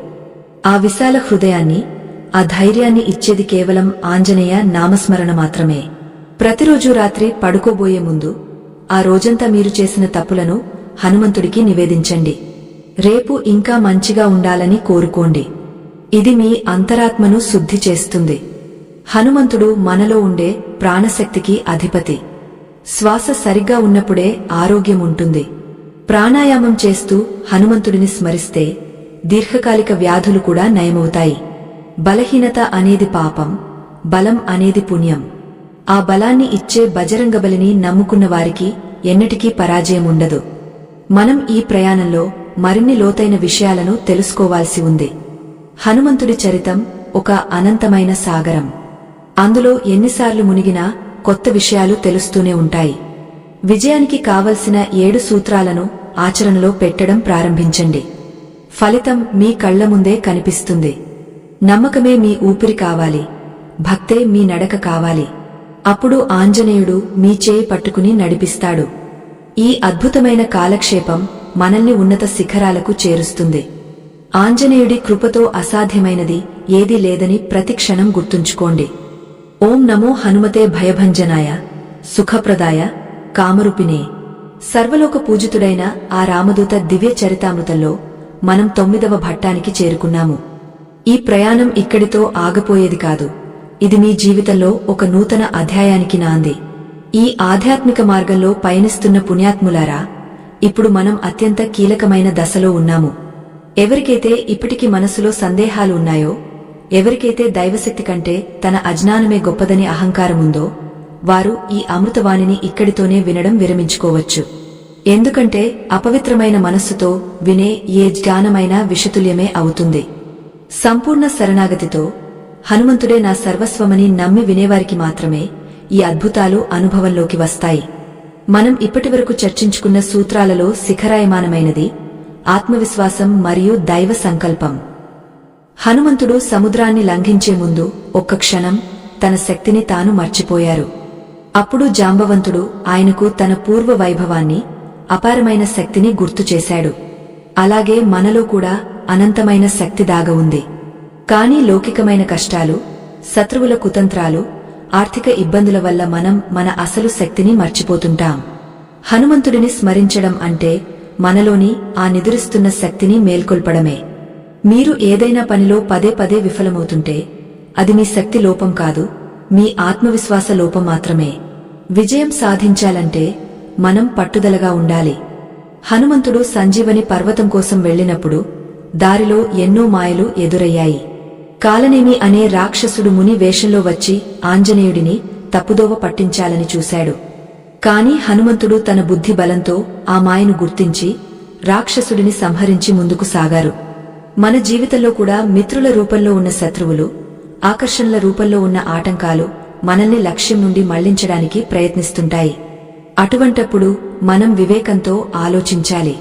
ఆ విశాల హృదయాన్ని, ఆ ధైర్యాన్ని ఇచ్చేది కేవలం ఆంజనేయ నామస్మరణ మాత్రమే. ప్రతిరోజు రాత్రి పడుకోబోయే ముందు ఆ రోజంతా మీరు చేసిన తప్పులను హనుమంతుడికి నివేదించండి. రేపు ఇంకా మంచిగా ఉండాలని కోరుకోండి. ఇది మీ అంతరాత్మను శుద్ధి చేస్తుంది. హనుమంతుడు మనలో ఉండే ప్రాణశక్తికి అధిపతి. శ్వాస సరిగ్గా ఉన్నప్పుడే ఆరోగ్యం ఉంటుంది. ప్రాణాయామం చేస్తూ హనుమంతుడిని స్మరిస్తే దీర్ఘకాలిక వ్యాధులు కూడా నయమవుతాయి. బలహీనత అనేది పాపం, బలం అనేది పుణ్యం. ఆ బలాన్ని ఇచ్చే బజరంగబలిని నమ్ముకున్న వారికి ఎన్నటికీ పరాజయం ఉండదు. మనం ఈ ప్రయాణంలో మరిన్ని లోతైన విషయాలను తెలుసుకోవాల్సి ఉంది. హనుమంతుడి చరితం ఒక అనంతమైన సాగరం. అందులో ఎన్నిసార్లు మునిగినా కొత్త విషయాలు తెలుస్తూనే ఉంటాయి. విజయానికి కావలసిన 7 సూత్రాలను ఆచరణలో పెట్టడం ప్రారంభించండి. ఫలితం మీ కళ్ల ముందే కనిపిస్తుంది. నమ్మకమే మీ ఊపిరి కావాలి, భక్తే మీ నడక కావాలి. అప్పుడు ఆంజనేయుడు మీ చేయి పట్టుకుని నడిపిస్తాడు. ఈ అద్భుతమైన కాలక్షేపం మనల్ని ఉన్నత శిఖరాలకు చేరుస్తుంది. ఆంజనేయుడి కృపతో అసాధ్యమైనది ఏదీ లేదని ప్రతిక్షణం గుర్తుంచుకోండి. ఓం నమో హనుమతే భయభంజనాయ సుఖప్రదాయ కామరూపిణే. సర్వలోక పూజితుడైన ఆ రామదూత దివ్య చరితామృతంలో మనం 9వ ఘట్టానికి చేరుకున్నాము. ఈ ప్రయాణం ఇక్కడితో ఆగపోయేది కాదు. ఇది మీ జీవితంలో ఒక నూతన అధ్యాయానికి నాంది. ఈ ఆధ్యాత్మిక మార్గంలో పయనిస్తున్న పుణ్యాత్ములారా, ఇప్పుడు మనం అత్యంత కీలకమైన దశలో ఉన్నాము. ఎవరికైతే ఇప్పటికీ మనసులో సందేహాలు ఉన్నాయో, ఎవరికైతే దైవశక్తి కంటే తన అజ్ఞానమే గొప్పదని అహంకారముందో, వారు ఈ అమృతవాణిని ఇక్కడితోనే వినడం విరమించుకోవచ్చు. ఎందుకంటే అపవిత్రమైన మనస్సుతో వినే ఏ జ్ఞానమైనా విషతుల్యమే అవుతుంది. సంపూర్ణ శరణాగతితో హనుమంతుడే నా సర్వస్వమని నమ్మి వినేవారికి మాత్రమే ఈ అద్భుతాలు అనుభవంలోకి వస్తాయి. మనం ఇప్పటివరకు చర్చించుకున్న సూత్రాలలో శిఖరాయమానమైనది ఆత్మవిశ్వాసం మరియు దైవ సంకల్పం. హనుమంతుడు సముద్రాన్ని లంఘించే ముందు ఒక్క క్షణం తన శక్తిని తాను మర్చిపోయారు. అప్పుడు జాంబవంతుడు ఆయనకు తన పూర్వ వైభవాన్ని, అపారమైన శక్తిని గుర్తుచేశాడు. అలాగే మనలో కూడా అనంతమైన శక్తి దాగ ఉంది. కానీ లౌకికమైన కష్టాలు, శత్రువుల కుతంత్రాలు, ఆర్థిక ఇబ్బందుల వల్ల మనం మన అసలు శక్తిని మర్చిపోతుంటాం. హనుమంతుడిని స్మరించడం అంటే మనలోని ఆ నిదురిస్తున్న శక్తిని మేల్కొల్పడమే. మీరు ఏదైనా పనిలో పదే పదే విఫలమవుతుంటే అది మీ శక్తి లోపం కాదు, మీ ఆత్మవిశ్వాస లోపం మాత్రమే. విజయం సాధించాలంటే మనం పట్టుదలగా ఉండాలి. హనుమంతుడు సంజీవని పర్వతం కోసం వెళ్లినప్పుడు దారిలో ఎన్నో మాయలు ఎదురయ్యాయి. కాలనేమి అనే రాక్షసుడు ముని వేషంలో వచ్చి ఆంజనేయుడిని తప్పుదోవ పట్టించాలని చూశాడు. కాని హనుమంతుడు తన బుద్ధి బలంతో ఆ మాయను గుర్తించి రాక్షసుడిని సంహరించి ముందుకు సాగారు. మన జీవితంలో కూడా మిత్రుల రూపంలో ఉన్న శత్రువులు, ఆకర్షణల రూపంలో ఉన్న ఆటంకాలు మనల్ని లక్ష్యం నుండి మళ్లించడానికి ప్రయత్నిస్తుంటాయి. అటువంటప్పుడు మనం వివేకంతో ఆలోచించాలి.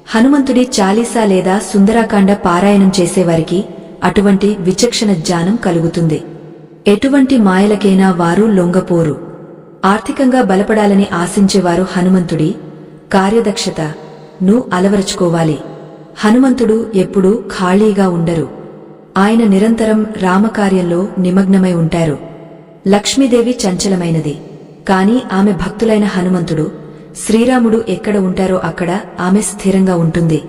హనుమంతుడి చాలీసా లేదా సుందరాకాండ పారాయణం చేసేవారికి అటువంటి విచక్షణ జ్ఞానం కలుగుతుంది. ఎటువంటి మాయలకైనా వారు లొంగపోరు. ఆర్థికంగా బలపడాలని ఆశించేవారు హనుమంతుడి కార్యదక్షతను అలవరుచుకోవాలి. హనుమంతుడు ఎప్పుడూ ఖాళీగా ఉండరు. ఆయన నిరంతరం రామకార్యంలో నిమగ్నమై ఉంటారు. లక్ష్మీదేవి చంచలమైనది, కాని ఆమె భక్తులైన హనుమంతుడు, శ్రీరాముడు ఎక్కడ ఉంటారో అక్కడ ఆమె స్థిరంగా ఉంటుంది.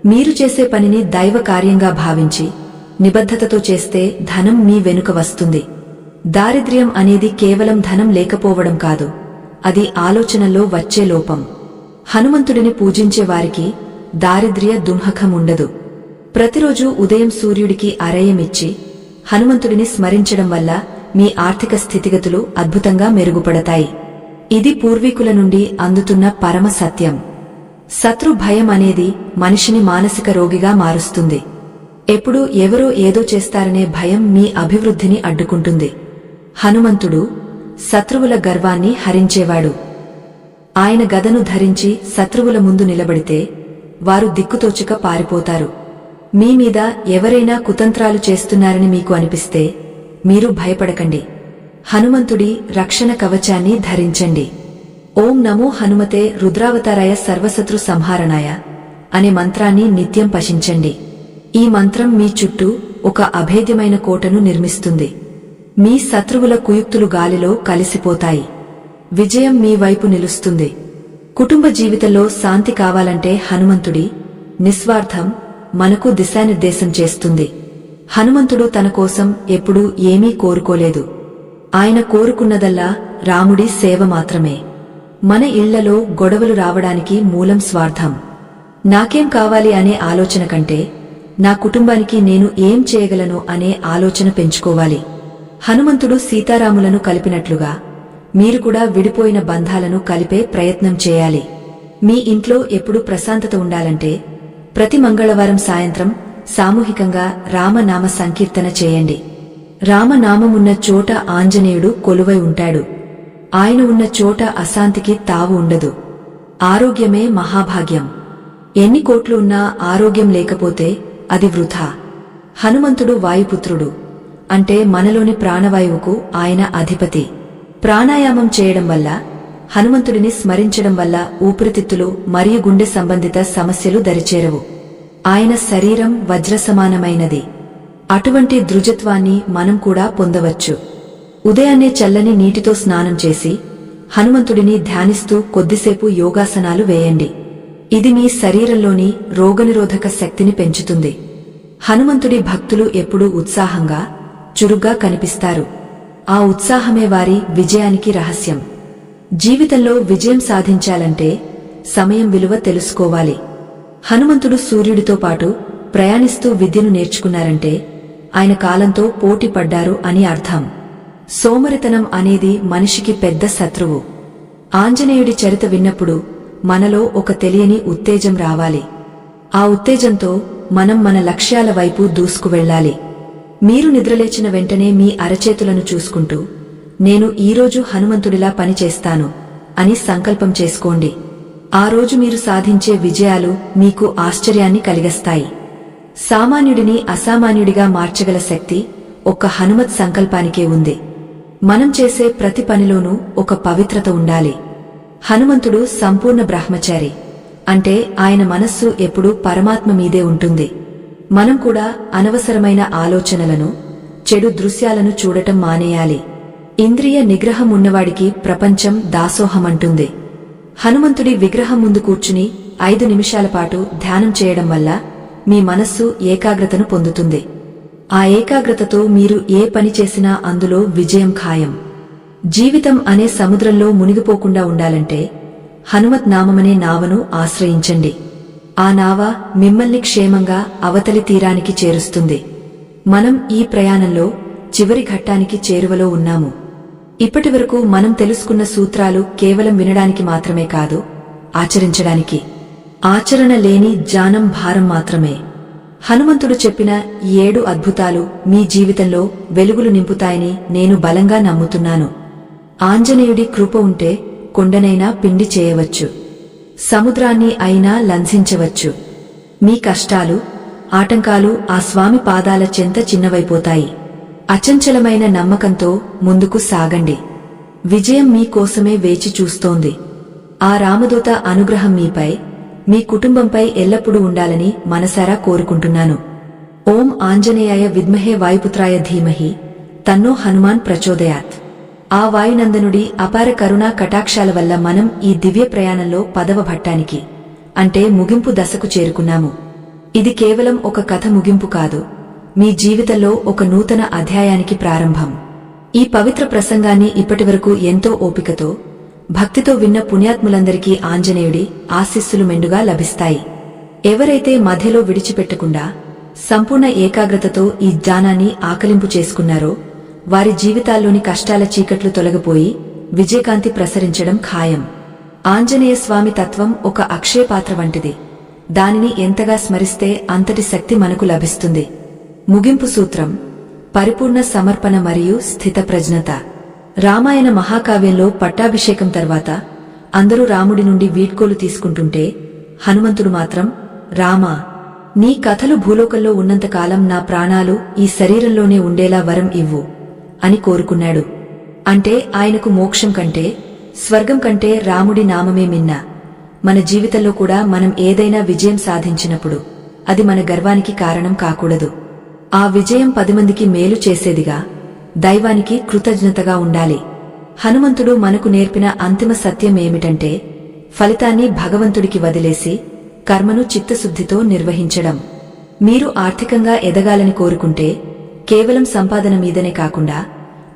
మీరు చేసే పనిని దైవ కార్యంగా భావించి నిబద్ధతతో చేస్తే ధనం మీ వెనుక వస్తుంది. దారిద్ర్యం అనేది కేవలం ధనం లేకపోవడం కాదు, అది ఆలోచనల్లో వచ్చే లోపం. హనుమంతుడిని పూజించే వారికి దారిద్ర్య దుంహకం ఉండదు. ప్రతిరోజు ఉదయం సూర్యుడికి అరయమిచ్చి హనుమంతుడిని స్మరించడం వల్ల మీ ఆర్థిక స్థితిగతులు అద్భుతంగా మెరుగుపడతాయి. ఇది పూర్వీకుల నుండి అందుతున్న పరమ సత్యం. శత్రు భయం అనేది మనిషిని మానసిక రోగిగా మారుస్తుంది. ఎప్పుడూ ఎవరో ఏదో చేస్తారనే భయం మీ అభివృద్ధిని అడ్డుకుంటుంది. హనుమంతుడు శత్రువుల గర్వాన్ని హరించేవాడు. ఆయన గదను ధరించి శత్రువుల ముందు నిలబడితే వారు దిక్కుతోచక పారిపోతారు. మీ మీద ఎవరైనా కుతంత్రాలు చేస్తున్నారని మీకు అనిపిస్తే మీరు భయపడకండి. హనుమంతుడి రక్షణ కవచాన్ని ధరించండి. ఓం నమో హనుమతే రుద్రావతారాయ సర్వశత్రు సంహారణాయ అనే మంత్రాన్ని నిత్యం పఠించండి. ఈ మంత్రం మీ చుట్టూ ఒక అభేద్యమైన కోటను నిర్మిస్తుంది. మీ శత్రువుల కుయుక్తులు గాలిలో కలిసిపోతాయి. విజయం మీ వైపు నిలుస్తుంది. కుటుంబ జీవితంలో శాంతి కావాలంటే హనుమంతుడి నిస్వార్థం మనకు దిశానిర్దేశం చేస్తుంది. హనుమంతుడు తన కోసం ఎప్పుడూ ఏమీ కోరుకోలేదు. ఆయన కోరుకున్నదల్లా రాముడి సేవ మాత్రమే. మన ఇళ్లలో గొడవలు రావడానికి మూలం స్వార్థం. నాకేం కావాలి అనే ఆలోచన కంటే నా కుటుంబానికి నేను ఏం చేయగలను అనే ఆలోచన పెంచుకోవాలి. హనుమంతుడు సీతారాములను కలిపినట్లుగా మీరు కూడా విడిపోయిన బంధాలను కలిపే ప్రయత్నం చేయాలి. మీ ఇంట్లో ఎప్పుడు ప్రశాంతత ఉండాలంటే ప్రతి మంగళవారం సాయంత్రం సామూహికంగా రామనామ సంకీర్తన చేయండి. రామనామమున్న చోట ఆంజనేయుడు కొలువై ఉంటాడు. ఆయన ఉన్న చోట అశాంతికి తావు ఉండదు. ఆరోగ్యమే మహాభాగ్యం. ఎన్ని కోట్లు ఉన్నా ఆరోగ్యం లేకపోతే అది వృథా. హనుమంతుడు వాయుపుత్రుడు, అంటే మనలోని ప్రాణవాయువుకు ఆయన అధిపతి. ప్రాణాయామం చేయడం వల్ల, హనుమంతుడిని స్మరించడం వల్ల ఊపిరితిత్తులు మరియు గుండె సంబంధిత సమస్యలు దరిచేరవు. ఆయన శరీరం వజ్రసమానమైనది. అటువంటి దృఢత్వాన్ని మనం కూడా పొందవచ్చు. ఉదయాన్నే చల్లని నీటితో స్నానం చేసి హనుమంతుడిని ధ్యానిస్తూ కొద్దిసేపు యోగాసనాలు వేయండి. ఇది మీ శరీరంలోని రోగనిరోధక శక్తిని పెంచుతుంది. హనుమంతుడి భక్తులు ఎప్పుడూ ఉత్సాహంగా, చురుగ్గా కనిపిస్తారు. ఆ ఉత్సాహమే వారి విజయానికి రహస్యం. జీవితంలో విజయం సాధించాలంటే సమయం విలువ తెలుసుకోవాలి. హనుమంతుడు సూర్యుడితో పాటు ప్రయాణిస్తూ విద్యను నేర్చుకున్నారంటే ఆయన కాలంతో పోటీ పడ్డారు అని అర్థం. సోమరితనం అనేది మనిషికి పెద్ద శత్రువు. ఆంజనేయుడి చరిత విన్నప్పుడు మనలో ఒక తెలియని ఉత్తేజం రావాలి. ఆ ఉత్తేజంతో మనం మన లక్ష్యాల వైపు దూసుకువెళ్లాలి. మీరు నిద్రలేచిన వెంటనే మీ అరచేతులను చూసుకుంటూ నేను ఈరోజు హనుమంతుడిలా పనిచేస్తాను అని సంకల్పం చేసుకోండి. ఆ రోజు మీరు సాధించే విజయాలు మీకు ఆశ్చర్యాన్ని కలిగిస్తాయి. సామాన్యుడిని అసామాన్యుడిగా మార్చగల శక్తి ఒక్క హనుమత్ సంకల్పానికే ఉంది. మనం చేసే ప్రతి పనిలోనూ ఒక పవిత్రత ఉండాలి. హనుమంతుడు సంపూర్ణ బ్రహ్మచారి, అంటే ఆయన మనస్సు ఎప్పుడూ పరమాత్మ మీదే ఉంటుంది. మనం కూడా అనవసరమైన ఆలోచనలను, చెడు దృశ్యాలను చూడటం మానేయాలి. ఇంద్రియ నిగ్రహం ఉన్నవాడికి ప్రపంచం దాసోహమంటుంది. హనుమంతుడి విగ్రహం ముందు కూర్చుని 5 నిమిషాల పాటు ధ్యానం చేయడం వల్ల మీ మనస్సు ఏకాగ్రతను పొందుతుంది. ఆ ఏకాగ్రతతో మీరు ఏ పని చేసినా అందులో విజయం ఖాయం. జీవితం అనే సముద్రంలో మునిగిపోకుండా ఉండాలంటే హనుమత్ నామమనే నావను ఆశ్రయించండి. ఆ నావ మిమ్మల్ని క్షేమంగా అవతలి తీరానికి చేరుస్తుంది. మనం ఈ ప్రయాణంలో చివరి ఘట్టానికి చేరువలో ఉన్నాము. ఇప్పటివరకు మనం తెలుసుకున్న సూత్రాలు కేవలం వినడానికి మాత్రమే కాదు, ఆచరించడానికి. ఆచరణ లేని జ్ఞానం భారం మాత్రమే. హనుమంతుడు చెప్పిన ఈ 7 అద్భుతాలు మీ జీవితంలో వెలుగులు నింపుతాయని నేను బలంగా నమ్ముతున్నాను. ఆంజనేయుడి కృప ఉంటే కొండనైనా పిండి చేయవచ్చు, సముద్రాన్ని అయినా లంఘించవచ్చు. మీ కష్టాలు, ఆటంకాలు ఆ స్వామి పాదాల చెంత చిన్నవైపోతాయి. అచంచలమైన నమ్మకంతో ముందుకు సాగండి. విజయం మీకోసమే వేచి చూస్తోంది. ఆ రామదూత అనుగ్రహం మీపై, మీ కుటుంబంపై ఎల్లప్పుడూ ఉండాలని మనసారా కోరుకుంటున్నాను. ఓం ఆంజనేయాయ విద్మహే వాయుపుత్రాయ ధీమహి తన్నో హనుమాన్ ప్రచోదయాత్. ఆ వాయునందనుడి అపార కరుణా కటాక్షాల వల్ల మనం ఈ దివ్య ప్రయాణంలో 10వ ఘట్టానికి, అంటే ముగింపు దశకు చేరుకున్నాము. ఇది కేవలం ఒక కథ ముగింపు కాదు, మీ జీవితంలో ఒక నూతన అధ్యాయానికి ప్రారంభం. ఈ పవిత్ర ప్రసంగాన్ని ఇప్పటివరకు ఎంతో ఓపికతో, భక్తితో విన్న పుణ్యాత్ములందరికీ ఆంజనేయుడి ఆశీస్సులు మెండుగా లభిస్తాయి. ఎవరైతే మధ్యలో విడిచిపెట్టకుండా సంపూర్ణ ఏకాగ్రతతో ఈ జ్ఞానాన్ని ఆకలింపు చేసుకున్నారో వారి జీవితాల్లోని కష్టాల చీకట్లు తొలగిపోయి విజయకాంతి ప్రసరించడం ఖాయం. ఆంజనేయ స్వామి తత్వం ఒక అక్షయపాత్ర వంటిది. దానిని ఎంతగా స్మరిస్తే అంతటి శక్తి మనకు లభిస్తుంది. ముగింపు సూత్రం: పరిపూర్ణ సమర్పణ మరియు స్థితప్రజ్ఞత. రామాయణ మహాకావ్యంలో పట్టాభిషేకం తర్వాత అందరూ రాముడి నుండి వీడ్కోలు తీసుకుంటుంటే హనుమంతుడు మాత్రం, రామా, నీ కథలు భూలోకంలో ఉన్నంతకాలం నా ప్రాణాలు ఈ శరీరంలోనే ఉండేలా వరం ఇవ్వు అని కోరుకున్నాడు. అంటే ఆయనకు మోక్షం కంటే, స్వర్గం కంటే రాముడి నామమే మిన్న. మన జీవితంలో కూడా మనం ఏదైనా విజయం సాధించినప్పుడు అది మన గర్వానికి కారణం కాకూడదు. ఆ విజయం 10 మందికి మేలు చేసేదిగా, దైవానికి కృతజ్ఞతగా ఉండాలి. హనుమంతుడు మనకు నేర్పిన అంతిమ సత్యం ఏమిటంటే ఫలితాన్ని భగవంతుడికి వదిలేసి కర్మను చిత్తశుద్ధితో నిర్వహించడం. మీరు ఆర్థికంగా ఎదగాలని కోరుకుంటే కేవలం సంపాదన మీదనే కాకుండా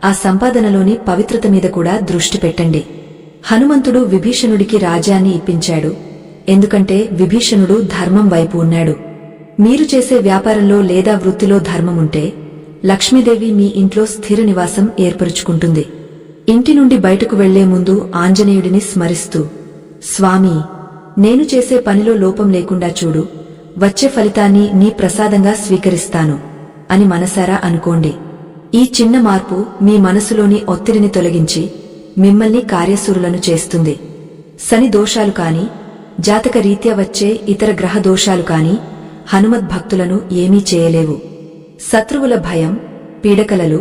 ఆ సంపాదనలోని పవిత్రత మీద కూడా దృష్టి పెట్టండి. హనుమంతుడు విభీషణుడికి రాజ్యాన్ని ఇప్పించాడు, ఎందుకంటే విభీషణుడు ధర్మం వైపు ఉన్నాడు. మీరు చేసే వ్యాపారంలో లేదా వృత్తిలో ధర్మముంటే లక్ష్మీదేవి మీ ఇంట్లో స్థిర నివాసం ఏర్పరుచుకుంటుంది. ఇంటి నుండి బయటకు వెళ్లే ముందు ఆంజనేయుడిని స్మరిస్తూ, స్వామీ, నేను చేసే పనిలో లోపం లేకుండా చూడు, వచ్చే ఫలితాన్ని నీ ప్రసాదంగా స్వీకరిస్తాను అని మనసారా అనుకోండి. ఈ చిన్న మార్పు మీ మనసులోని ఒత్తిడిని తొలగించి మిమ్మల్ని కార్యశూరులను చేస్తుంది. శని దోషాలు కాని, జాతక రీత్యా వచ్చే ఇతర గ్రహ దోషాలు కాని హనుమద్భక్తులను ఏమీ చేయలేవు. శత్రువుల భయం, పీడకలలు,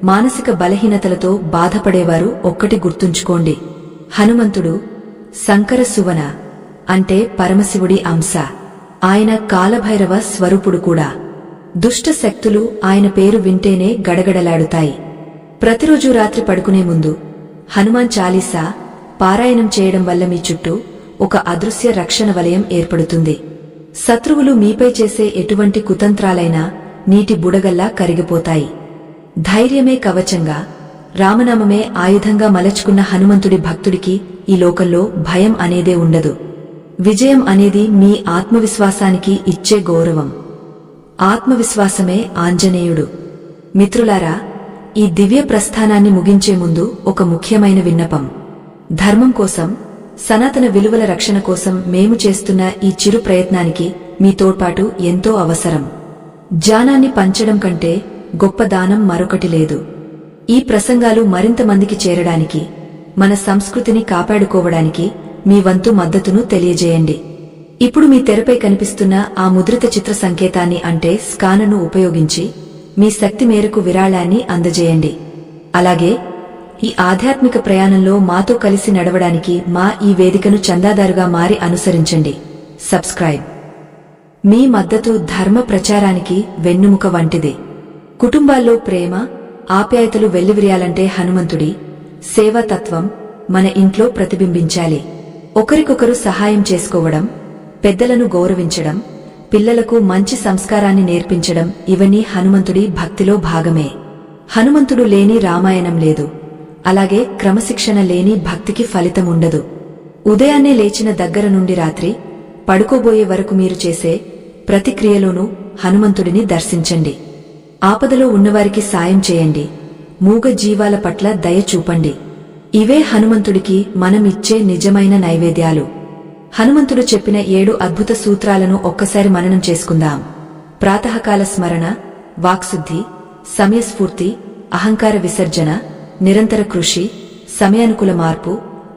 మానసిక బలహీనతలతో బాధపడేవారు ఒక్కటి గుర్తుంచుకోండి: హనుమంతుడు శంకర సువన, అంటే పరమశివుడి అంశ. ఆయన కాలభైరవ స్వరూపుడు కూడా. దుష్ట శక్తులు ఆయన పేరు వింటేనే గడగడలాడుతాయి. ప్రతిరోజు రాత్రి పడుకునే ముందు హనుమాన్ చాలీసా పారాయణం చేయడం వల్ల మీ చుట్టూ ఒక అదృశ్య రక్షణ వలయం ఏర్పడుతుంది. శత్రువులు మీపై చేసే ఎటువంటి కుతంత్రాలైనా నీటి బుడగల్లా కరిగిపోతాయి. ధైర్యమే కవచంగా, రామనామమే ఆయుధంగా మలచుకున్న హనుమంతుడి భక్తుడికి ఈ లోకంలో భయం అనేదే ఉండదు. విజయం అనేది మీ ఆత్మవిశ్వాసానికి ఇచ్చే గౌరవం. ఆత్మవిశ్వాసమే ఆంజనేయుడు. మిత్రులారా, ఈ దివ్య ప్రస్థానాన్ని ముగించే ముందు ఒక ముఖ్యమైన విన్నపం. ధర్మం కోసం, సనాతన విలువల రక్షణ కోసం మేము చేస్తున్న ఈ చిరు ప్రయత్నానికి మీ తోడ్పాటు ఎంతో అవసరం. జ్ఞానాన్ని పంచడం కంటే గొప్ప దానం మరొకటి లేదు. ఈ ప్రసంగాలు మరింత మందికి చేరడానికి, మన సంస్కృతిని కాపాడుకోవడానికి మీ వంతు మద్దతును తెలియజేయండి. ఇప్పుడు మీ తెరపై కనిపిస్తున్న ఆ ముద్రిత చిత్ర సంకేతాన్ని అంటే స్కానర్ను ఉపయోగించి మీ శక్తి మేరకు విరాళాన్ని అందజేయండి. అలాగే ఈ ఆధ్యాత్మిక ప్రయాణంలో మాతో కలిసి నడవడానికి మా ఈ వేదికను చందాదారుగా మారి అనుసరించండి. సబ్స్క్రైబ్. మీ మద్దతు ధర్మ ప్రచారానికి వెన్నుముక వంటిది. కుటుంబాల్లో ప్రేమ, ఆప్యాయతలు వెల్లివిరియాలంటే హనుమంతుడి సేవాతత్వం మన ఇంట్లో ప్రతిబింబించాలి. ఒకరికొకరు సహాయం చేసుకోవడం, పెద్దలను గౌరవించడం, పిల్లలకు మంచి సంస్కారాన్ని నేర్పించడం ఇవన్నీ హనుమంతుడి భక్తిలో భాగమే. హనుమంతుడు లేని రామాయణం లేదు. అలాగే క్రమశిక్షణ లేని భక్తికి ఫలితముండదు. ఉదయాన్నే లేచిన దగ్గర నుండి రాత్రి పడుకోబోయే వరకు మీరు చేసే ప్రతి క్రియలోనూ హనుమంతుడిని దర్శించండి. ఆపదలో ఉన్నవారికి సాయం చేయండి. మూగ జీవాల పట్ల దయ చూపండి. ఇవే హనుమంతుడికి మనమిచ్చే నిజమైన నైవేద్యాలు. హనుమంతుడు చెప్పిన 7 అద్భుత సూత్రాలను ఒక్కసారి మననం చేసుకుందాం. ప్రాతకాల స్మరణ, వాక్శుద్ధి, సమయస్ఫూర్తి, అహంకార విసర్జన, నిరంతర కృషి, సమయానుకూల మార్పు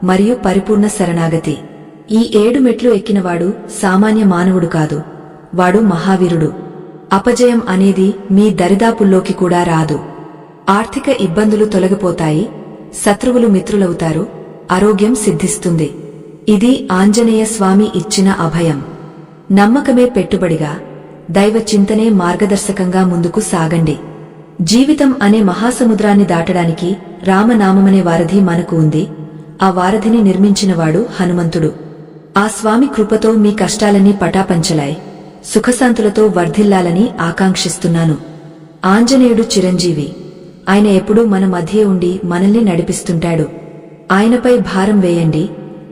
మరియు పరిపూర్ణ శరణాగతి. ఈ 7 మెట్లు ఎక్కినవాడు సామాన్య మానవుడు కాదు, వాడు మహావీరుడు. అపజయం అనేది మీ దరిదాపుల్లోకి కూడా రాదు. ఆర్థిక ఇబ్బందులు తొలగిపోతాయి, శత్రువులు మిత్రులవుతారు, ఆరోగ్యం సిద్ధిస్తుంది. ఇది ఆంజనేయ స్వామి ఇచ్చిన అభయం. నమ్మకమే పెట్టుబడిగా, దైవ చింతనే మార్గదర్శకంగా ముందుకు సాగండి. జీవితం అనే మహాసముద్రాన్ని దాటడానికి రామనామమనే వారధి మనకు ఉంది. ఆ వారధిని నిర్మించినవాడు హనుమంతుడు. ఆ స్వామి కృపతో మీ కష్టాలన్నీ పటాపంచలాయ్, సుఖశాంతులతో వర్ధిల్లాలని ఆకాంక్షిస్తున్నాను. ఆంజనేయుడు చిరంజీవి. ఆయన ఎప్పుడూ మన మధ్యే ఉండి మనల్ని నడిపిస్తుంటాడు. ఆయనపై భారం వేయండి,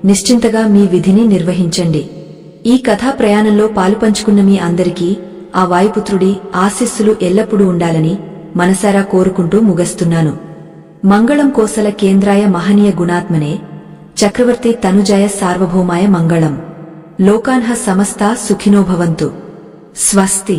నిశ్చింతగా మీ విధిని నిర్వహించండి. ఈ కథా ప్రయాణంలో పాలుపంచుకున్న మీ అందరికీ ఆ వాయుపుత్రుడి ఆశీస్సులు ఎల్లప్పుడూ ఉండాలని మనసారా కోరుకుంటూ ముగస్తున్నాను. మంగళం కోసల కేంద్రాయ మహనీయ గుణాత్మనే, చక్రవర్తి తనుజాయ సార్వభౌమాయ మంగళం. లోకాన్హ సమస్తా సుఖినో భవంతు. స్వస్తి.